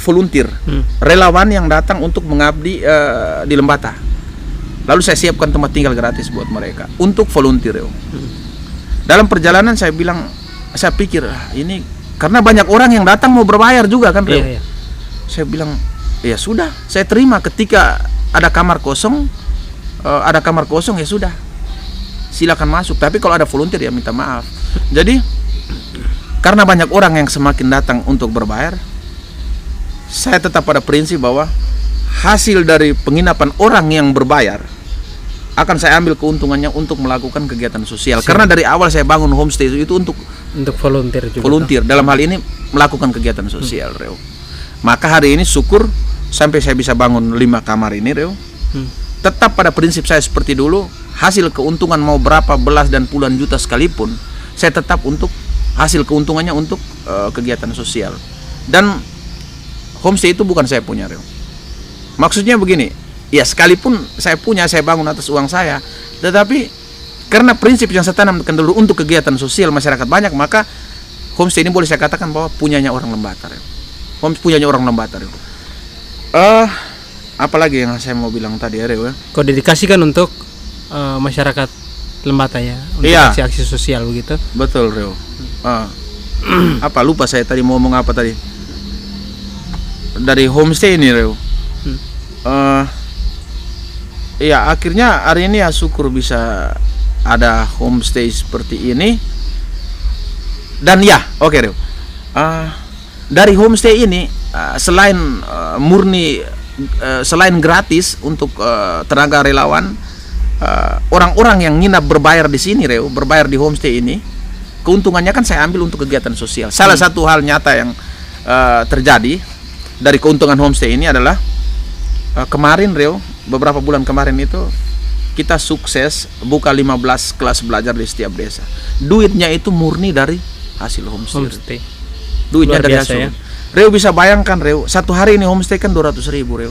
volunteer, relawan yang datang untuk mengabdi di Lembata. Lalu saya siapkan tempat tinggal gratis buat mereka untuk volunteer Reo. Dalam perjalanan saya pikir ini karena banyak orang yang datang mau berbayar juga kan Reo. Iya. Saya bilang ya sudah, saya terima ketika ada kamar kosong ya sudah, silakan masuk. Tapi kalau ada volunteer ya minta maaf. Jadi karena banyak orang yang semakin datang untuk berbayar, saya tetap pada prinsip bahwa hasil dari penginapan orang yang berbayar akan saya ambil keuntungannya untuk melakukan kegiatan sosial. Karena dari awal saya bangun homestay itu untuk volunteer juga. Volunteer dalam hal ini melakukan kegiatan sosial Reo. Maka hari ini syukur sampai saya bisa bangun 5 kamar ini Reo. Tetap pada prinsip saya seperti dulu, hasil keuntungan mau berapa belas dan puluhan juta sekalipun, saya tetap untuk hasil keuntungannya untuk kegiatan sosial. Dan homestay itu bukan saya punya Reo. Maksudnya begini, ya sekalipun saya bangun atas uang saya, tetapi karena prinsip yang saya tanamkan dulu untuk kegiatan sosial masyarakat banyak, maka homestay ini boleh saya katakan bahwa punyanya orang Lembata Reo. Punyanya orang Lembata Reo. Apalagi yang saya mau bilang tadi ya Reo ya? Kau dedikasikan untuk masyarakat Lembata ya, untuk aksi-aksi sosial begitu. Betul Reo. apa lupa saya tadi mau ngomong apa tadi dari homestay ini Reo. Ya akhirnya hari ini ya syukur bisa ada homestay seperti ini. Dan ya oke Reo, dari homestay ini selain murni selain gratis untuk tenaga relawan, orang-orang yang nginap berbayar di sini Reo, berbayar di homestay ini, keuntungannya kan saya ambil untuk kegiatan sosial. Salah satu hal nyata yang terjadi dari keuntungan homestay ini adalah kemarin Reo, beberapa bulan kemarin itu kita sukses buka 15 kelas belajar di setiap desa. Duitnya itu murni dari hasil homestay. Duitnya Luar dari biasa, hasil. ya. Reo bisa bayangkan Reo, satu hari ini homestay kan 200.000 Reo.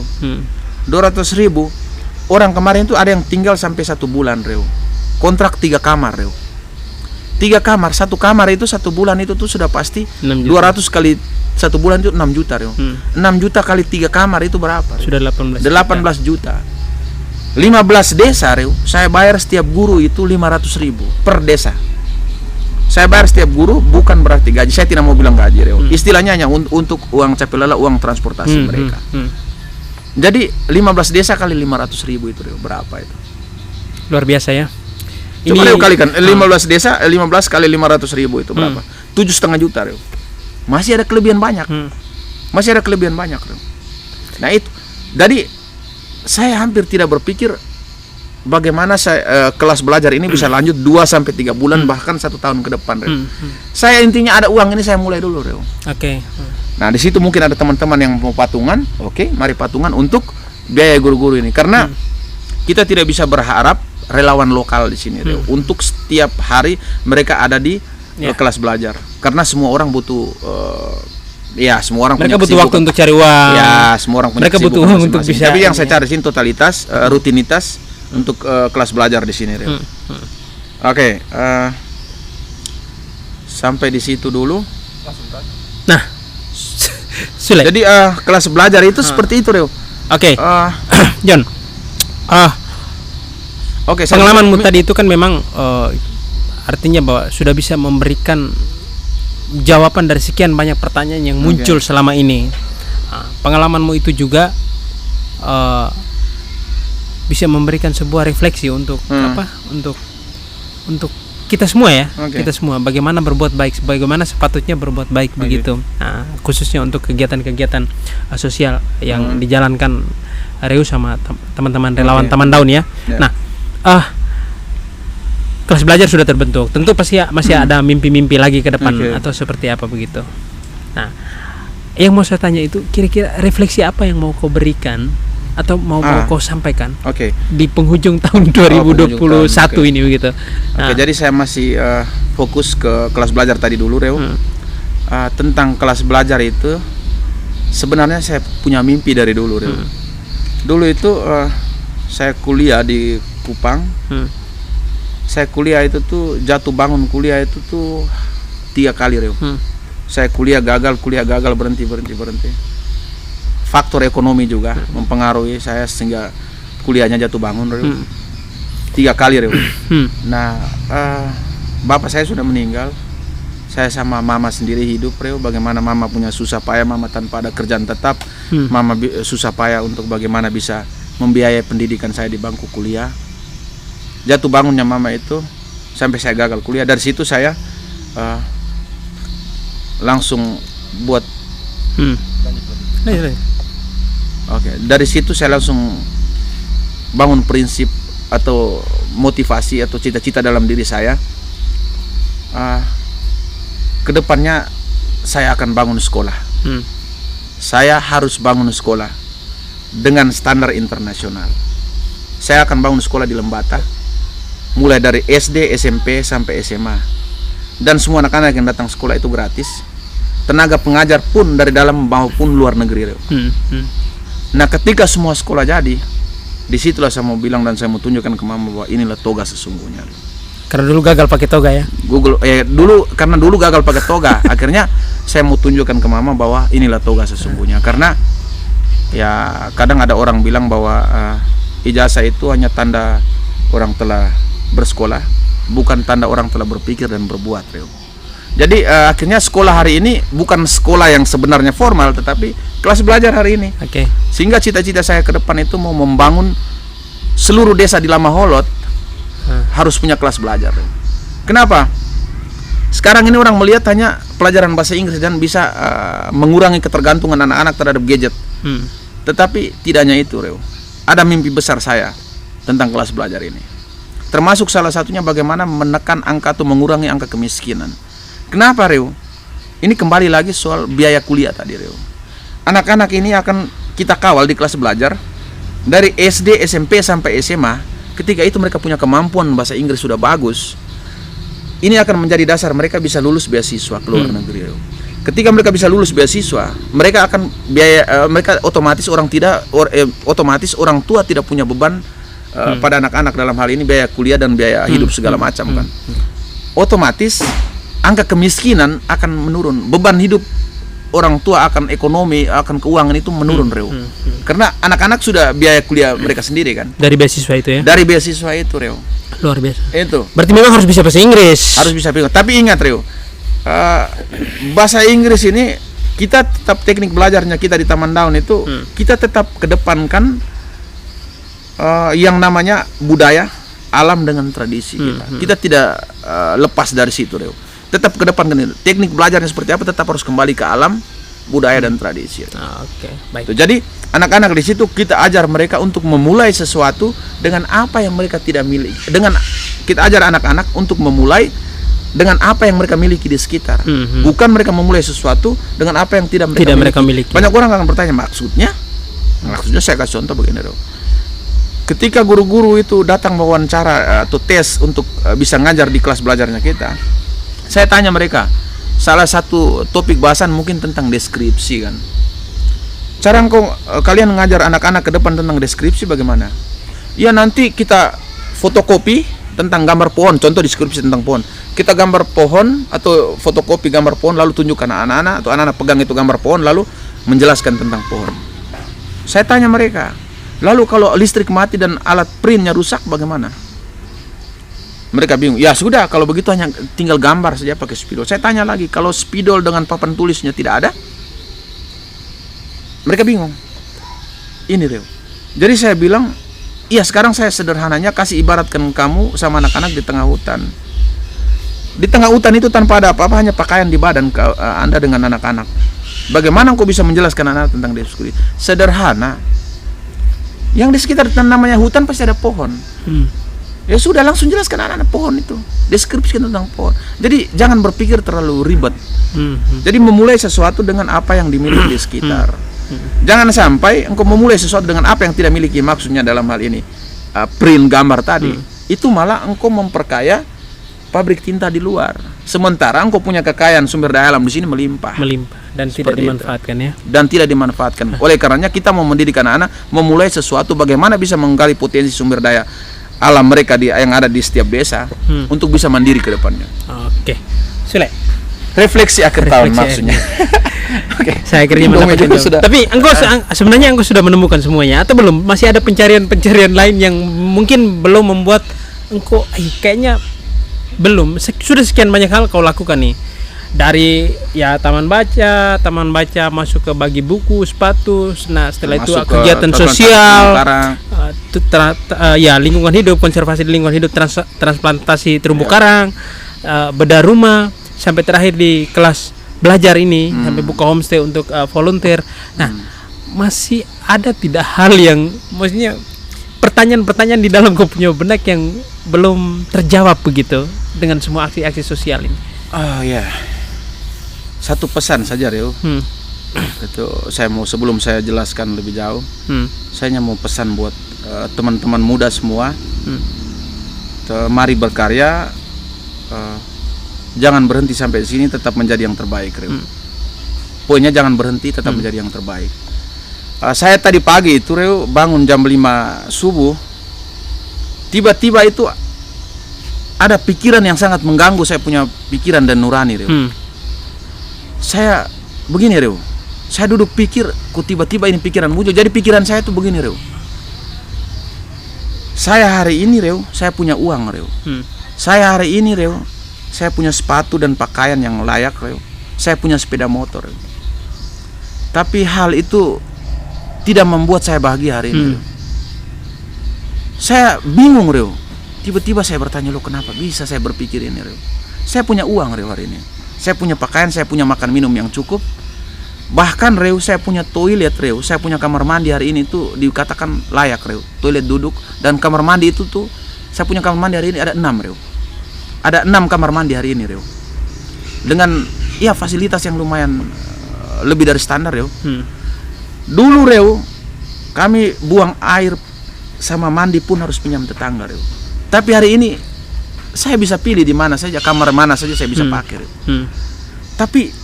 200.000 orang kemarin itu ada yang tinggal sampai 1 bulan Reo. Kontrak 3 kamar Reo. 3 kamar, 1 kamar itu 1 bulan itu tuh sudah pasti 200 kali 1 bulan itu 6 juta Reo. 6 juta kali 3 kamar itu berapa Reo? Sudah 18 juta. 15 desa Reo, saya bayar setiap guru itu 500.000 per desa. Saya bayar setiap guru bukan berarti gaji. Saya tidak mau bilang gaji Reo. Istilahnya hanya untuk uang capilala, uang transportasi mereka. Jadi 15 desa kali 500.000 itu Reo, berapa itu? Luar biasa ya. Coba Reo kalikan 15 desa, 15 kali 500.000 itu berapa? 7,5 juta Reo. Masih ada kelebihan banyak. Masih ada kelebihan banyak Reo. Nah itu. Jadi saya hampir tidak berpikir bagaimana saya kelas belajar ini bisa lanjut 2-3 bulan bahkan 1 tahun ke depan Reo. Saya intinya ada uang ini saya mulai dulu Reo. Oke. Nah di situ mungkin ada teman-teman yang mau patungan. Oke, mari patungan untuk biaya guru-guru ini karena kita tidak bisa berharap relawan lokal di sini Reo untuk setiap hari mereka ada di kelas belajar karena semua orang butuh ya semua orang mereka punya butuh waktu untuk cari uang. Ya semua orang punya mereka butuh uang untuk bisa. Tapi yang saya cari sini totalitas rutinitas untuk kelas belajar di sini Reo. Oke, sampai di situ dulu. Nah, Sule. Jadi kelas belajar itu seperti itu Reo. Oke. John. Oke, pengalamanmu tadi itu kan memang artinya bahwa sudah bisa memberikan jawaban dari sekian banyak pertanyaan yang muncul selama ini. Pengalamanmu itu juga bisa memberikan sebuah refleksi untuk apa? Untuk kita semua ya. Kita semua bagaimana berbuat baik, bagaimana sepatutnya berbuat baik begitu. Nah, khususnya untuk kegiatan-kegiatan sosial yang dijalankan Reo sama teman-teman relawan Taman Daun ya. Nah, kelas belajar sudah terbentuk. Tentu pasti masih ada mimpi-mimpi lagi ke depan atau seperti apa begitu. Nah, yang mau saya tanya itu kira-kira refleksi apa yang mau kau berikan atau mau kau sampaikan di penghujung tahun 2021 ini begitu. Oke, jadi saya masih fokus ke kelas belajar tadi dulu Reo. Tentang kelas belajar itu sebenarnya saya punya mimpi dari dulu Reo. Dulu itu saya kuliah di Kupang. Saya kuliah itu tuh jatuh bangun kuliah itu tuh 3 kali Reo. Saya kuliah gagal, berhenti. Faktor ekonomi juga mempengaruhi saya sehingga kuliahnya jatuh bangun Reo. 3 kali Reo. Nah, bapak saya sudah meninggal. Saya sama mama sendiri hidup Reo. Bagaimana mama punya susah payah, mama tanpa ada kerjaan tetap. Mama susah payah untuk bagaimana bisa membiayai pendidikan saya di bangku kuliah. Jatuh bangunnya mama itu sampai saya gagal kuliah. Dari situ saya langsung buat dari situ saya langsung bangun prinsip atau motivasi atau cita-cita dalam diri saya. Kedepannya saya akan bangun sekolah. Saya harus bangun sekolah dengan standar internasional. Saya akan bangun sekolah di Lembata, mulai dari SD, SMP sampai SMA, dan semua anak-anak yang datang sekolah itu gratis. Tenaga pengajar pun dari dalam maupun luar negeri. Nah, ketika semua sekolah jadi, disitulah saya mau bilang dan saya mau tunjukkan ke mama bahwa inilah toga sesungguhnya. Karena dulu gagal pakai toga ya. Karena dulu gagal pakai toga, akhirnya saya mau tunjukkan ke mama bahwa inilah toga sesungguhnya. Karena ya kadang ada orang bilang bahwa ijazah itu hanya tanda orang telah bersekolah, bukan tanda orang telah berpikir dan berbuat Reo. Jadi akhirnya sekolah hari ini bukan sekolah yang sebenarnya formal, tetapi kelas belajar hari ini. Oke. Sehingga cita-cita saya ke depan itu mau membangun seluruh desa di Lamaholot harus punya kelas belajar. Kenapa? Sekarang ini orang melihat hanya pelajaran bahasa Inggris dan bisa mengurangi ketergantungan anak-anak terhadap gadget. Tetapi tidak hanya itu, Reo. Ada mimpi besar saya tentang kelas belajar ini. Termasuk salah satunya bagaimana menekan angka atau mengurangi angka kemiskinan. Kenapa, Reo? Ini kembali lagi soal biaya kuliah tadi, Reo. Anak-anak ini akan kita kawal di kelas belajar dari SD, SMP sampai SMA. Ketika itu mereka punya kemampuan bahasa Inggris sudah bagus. Ini akan menjadi dasar mereka bisa lulus beasiswa ke luar negeri, Reo. Ketika mereka bisa lulus beasiswa, mereka akan mereka otomatis otomatis orang tua tidak punya beban pada anak-anak, dalam hal ini biaya kuliah dan biaya hidup segala macam kan. Otomatis angka kemiskinan akan menurun, beban hidup orang tua akan ekonomi, akan keuangan itu menurun, Reo. Karena anak-anak sudah biaya kuliah mereka sendiri kan. Dari beasiswa itu ya. Dari beasiswa itu, Reo. Luar biasa. Itu. Berarti memang harus bisa bahasa Inggris. Harus bisa bahasa. Tapi ingat, Reo. Bahasa Inggris ini kita tetap teknik belajarnya kita di Taman Daun itu kita tetap kedepankan yang namanya budaya, alam dengan tradisi kita. Kita tidak lepas dari situ, Reo. Tetap kedepankan teknik belajarnya seperti apa, tetap harus kembali ke alam, budaya dan tradisi. Oke, baik. Jadi anak-anak di situ kita ajar mereka untuk memulai sesuatu dengan apa yang mereka tidak miliki. Kita ajar anak-anak untuk memulai dengan apa yang mereka miliki di sekitar. Bukan mereka memulai sesuatu dengan apa yang tidak mereka miliki. Banyak orang akan bertanya maksudnya. Maksudnya saya kasih contoh begini, Bro. Ketika guru-guru itu datang wawancara atau tes untuk bisa ngajar di kelas belajarnya kita, saya tanya mereka, salah satu topik bahasan mungkin tentang deskripsi kan. Cara kalian ngajar anak-anak ke depan tentang deskripsi bagaimana? Ya nanti kita fotokopi tentang gambar pohon, contoh deskripsi tentang pohon. Kita gambar pohon atau fotokopi gambar pohon lalu tunjukkan anak-anak atau anak-anak pegang itu gambar pohon lalu menjelaskan tentang pohon. Saya tanya mereka, lalu kalau listrik mati dan alat printnya rusak bagaimana? Mereka bingung. Ya sudah, kalau begitu hanya tinggal gambar saja pakai spidol. Saya tanya lagi, kalau spidol dengan papan tulisnya tidak ada? Mereka bingung. Ini, Reo. Jadi saya bilang, iya sekarang saya sederhananya kasih ibaratkan kamu sama anak-anak di tengah hutan. Di tengah hutan itu tanpa ada apa-apa, hanya pakaian di badan Anda dengan anak-anak. Bagaimana engkau bisa menjelaskan anak tentang deskripsi? Sederhana. Yang di sekitar namanya hutan pasti ada pohon. Ya sudah, langsung jelaskan anak-anak pohon itu, deskripsikan tentang pohon. Jadi jangan berpikir terlalu ribet. Jadi memulai sesuatu dengan apa yang dimiliki di sekitar. Jangan sampai engkau memulai sesuatu dengan apa yang tidak miliki. Maksudnya dalam hal ini print gambar tadi, itu malah engkau memperkaya pabrik tinta di luar. Sementara engkau punya kekayaan sumber daya alam di sini melimpah dan tidak dimanfaatkan itu. Ya. Dan tidak dimanfaatkan. Oleh karenanya kita mau mendidik anak-anak memulai sesuatu bagaimana bisa menggali potensi sumber daya alam mereka yang ada di setiap desa untuk bisa mandiri ke depannya. Oke. Sule. Refleksi akhir tahun maksudnya. Oke. Saya akhirnya mendapatkan sudah. Tapi sebenarnya engkau sudah menemukan semuanya atau belum? Masih ada pencarian lain yang mungkin belum membuat engkau kayaknya belum. Sudah sekian banyak hal kau lakukan nih. Dari ya taman baca masuk ke bagi buku, sepatu, nah setelah itu kegiatan sosial, ya lingkungan hidup, konservasi di lingkungan hidup, transplantasi terumbu karang, bedah rumah, sampai terakhir di kelas belajar ini sampai buka homestay untuk volunteer. Nah, masih ada tidak hal yang maksudnya pertanyaan-pertanyaan di dalam kau punya benak yang belum terjawab begitu dengan semua aksi-aksi sosial ini? Oh ya. Satu pesan saja, Reo. Itu saya mau, sebelum saya jelaskan lebih jauh, saya mau pesan buat teman-teman muda semua. Mari berkarya, jangan berhenti sampai di sini, tetap menjadi yang terbaik, Reo. Pokoknya jangan berhenti, tetap menjadi yang terbaik. Saya tadi pagi itu, Reo, bangun jam 5 subuh. Tiba-tiba itu ada pikiran yang sangat mengganggu saya punya pikiran dan nurani, Reo. Saya begini, Reo. Saya duduk pikir, kok tiba-tiba ini pikiran muncul. Jadi pikiran saya tuh begini, Reo. Saya hari ini, Reo, saya punya uang, Reo. Saya hari ini, Reo, saya punya sepatu dan pakaian yang layak, Reo. Saya punya sepeda motor, Reo. Tapi hal itu tidak membuat saya bahagia hari ini, Reo. Saya bingung, Reo. Tiba-tiba saya bertanya, loh kenapa bisa saya berpikir ini, Reo? Saya punya uang, Reo, hari ini. Saya punya pakaian, saya punya makan minum yang cukup. Bahkan, Reo, saya punya toilet, Reo. Saya punya kamar mandi hari ini tuh dikatakan layak, Reo. Toilet duduk dan kamar mandi itu tuh, saya punya kamar mandi hari ini ada 6, Reo. Ada 6 kamar mandi hari ini, Reo. Dengan ya fasilitas yang lumayan lebih dari standar, Reo. Dulu, Reo, kami buang air sama mandi pun harus pinjam tetangga, Reo. Tapi hari ini saya bisa pilih di mana saja, kamar mana saja saya bisa pakai, Reo. Tapi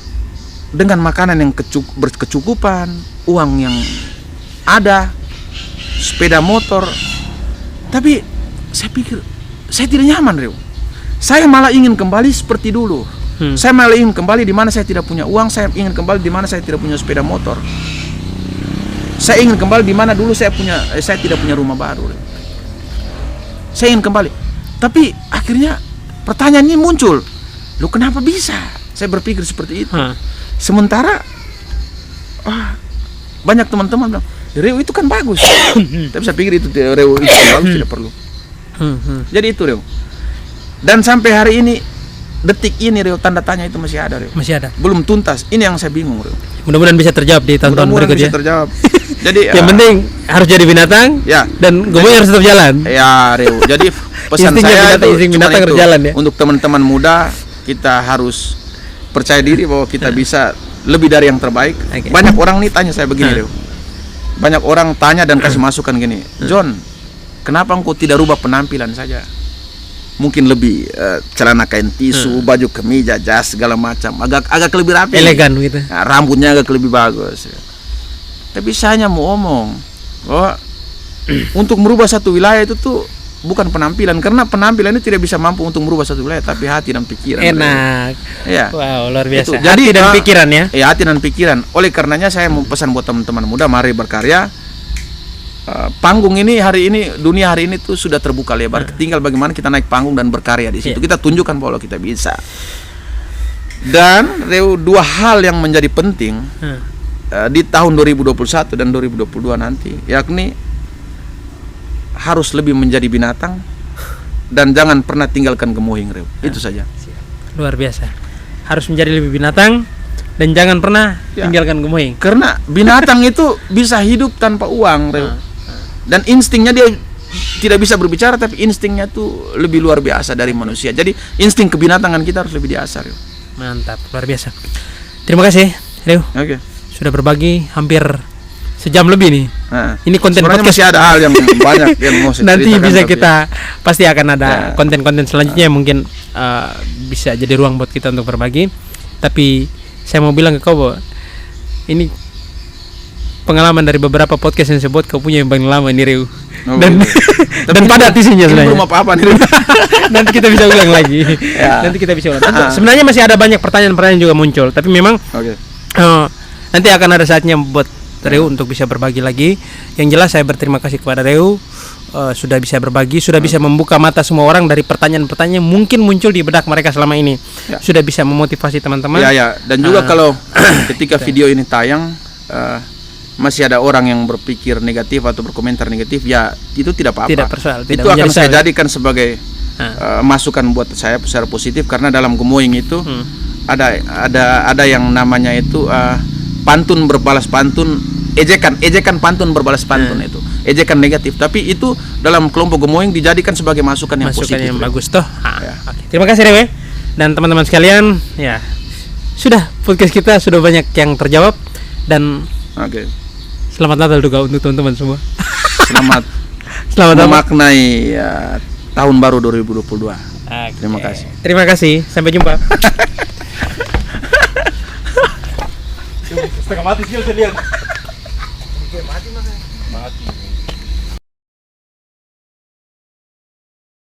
dengan makanan yang berkecukupan, uang yang ada, sepeda motor, tapi saya pikir saya tidak nyaman, Reo. Saya malah ingin kembali seperti dulu. Saya malah ingin kembali di mana saya tidak punya uang. Saya ingin kembali di mana saya tidak punya sepeda motor. Saya ingin kembali di mana dulu saya tidak punya rumah baru, Reo. Saya ingin kembali. Tapi akhirnya pertanyaan ini muncul. Loh kenapa bisa? Saya berpikir seperti itu. Sementara banyak teman-teman bilang, Reo itu kan bagus. Tapi saya pikir itu Reo itu bagus, tidak perlu. Jadi itu, Reo. Dan sampai hari ini, detik ini, Reo, tanda tanya itu masih ada, Reo. Masih ada. Belum tuntas. Ini yang saya bingung, Reo. Mudah-mudahan bisa terjawab di tahun-tahun berikutnya. Bisa terjawab. Jadi yang penting harus jadi binatang. Ya. Dan gemoy harus tetap jalan. Ya, Reo. Jadi pesan saya binatang harus jalan, ya. Untuk teman-teman muda, kita harus percaya diri bahwa kita bisa lebih dari yang terbaik. Banyak orang nih tanya saya begini, Reo. Banyak orang tanya dan kasih masukan gini, John, kenapa engkau tidak rubah penampilan saja? Mungkin lebih celana kain tisu, baju kemeja, jas segala macam, agak lebih rapi, elegan gitu. Nah, rambutnya agak lebih bagus. Tapi saya hanya mau omong bahwa untuk merubah satu wilayah itu tuh bukan penampilan, karena penampilan itu tidak bisa mampu untuk merubah satu wilayah, tapi hati dan pikiran. Enak. Ya. Wow, luar biasa. Itu. Jadi hati dan pikiran, ya. Ya, hati dan pikiran. Oleh karenanya saya mau pesan buat teman-teman muda, mari berkarya. Panggung ini hari ini, dunia hari ini tuh sudah terbuka lebar. Tinggal bagaimana kita naik panggung dan berkarya di situ. Kita tunjukkan bahwa kita bisa. Dan Reo, 2 hal yang menjadi penting di tahun 2021 dan 2022 nanti, yakni harus lebih menjadi binatang dan jangan pernah tinggalkan gemohing, Reo. Itu saja. Luar biasa. Harus menjadi lebih binatang dan jangan pernah tinggalkan gemohing. Karena binatang itu bisa hidup tanpa uang, Reo. Dan instingnya dia tidak bisa berbicara, tapi instingnya tuh lebih luar biasa dari manusia. Jadi insting kebinatangan kita harus lebih diasah, Reo. Mantap, luar biasa. Terima kasih, Reo. Oke. Sudah berbagi hampir sejam lebih nih. Nah, ini konten podcast masih ada hal yang banyak yang mau saya nanti bisa tapi kita pasti akan ada konten-konten selanjutnya yang mungkin bisa jadi ruang buat kita untuk berbagi. Tapi saya mau bilang ke kau bahwa ini pengalaman dari beberapa podcast yang saya buat, kau punya yang paling lama ini, Reo. Dan padat isinya sebenarnya. Belum apa-apa nih. Nanti kita bisa ulang lagi. Nanti kita bisa ulang. Sebenarnya masih ada banyak pertanyaan-pertanyaan juga muncul, tapi memang nanti akan ada saatnya buat Reo untuk bisa berbagi lagi. Yang jelas saya berterima kasih kepada Reo sudah bisa berbagi, sudah bisa membuka mata semua orang dari pertanyaan-pertanyaan yang mungkin muncul di benak mereka selama ini. Sudah bisa memotivasi teman-teman. Dan juga kalau ketika video ini tayang masih ada orang yang berpikir negatif atau berkomentar negatif, ya itu tidak apa-apa. Tidak persoal, itu akan saya jadikan sebagai masukan buat saya secara positif, karena dalam gemoing itu ada yang namanya itu pantun berbalas pantun, ejekan pantun berbalas pantun, itu ejekan negatif, tapi itu dalam kelompok gemoing dijadikan sebagai masukan yang positif, yang bagus toh. Okay. Terima kasih, Rewe, dan teman-teman sekalian. Ya, sudah podcast kita sudah banyak yang terjawab, dan selamat Natal juga untuk teman-teman semua. Selamat memaknai tahun baru 2022. Terima kasih. Terima kasih. Sampai jumpa. Setengah mati sih, saya lihat. Mati.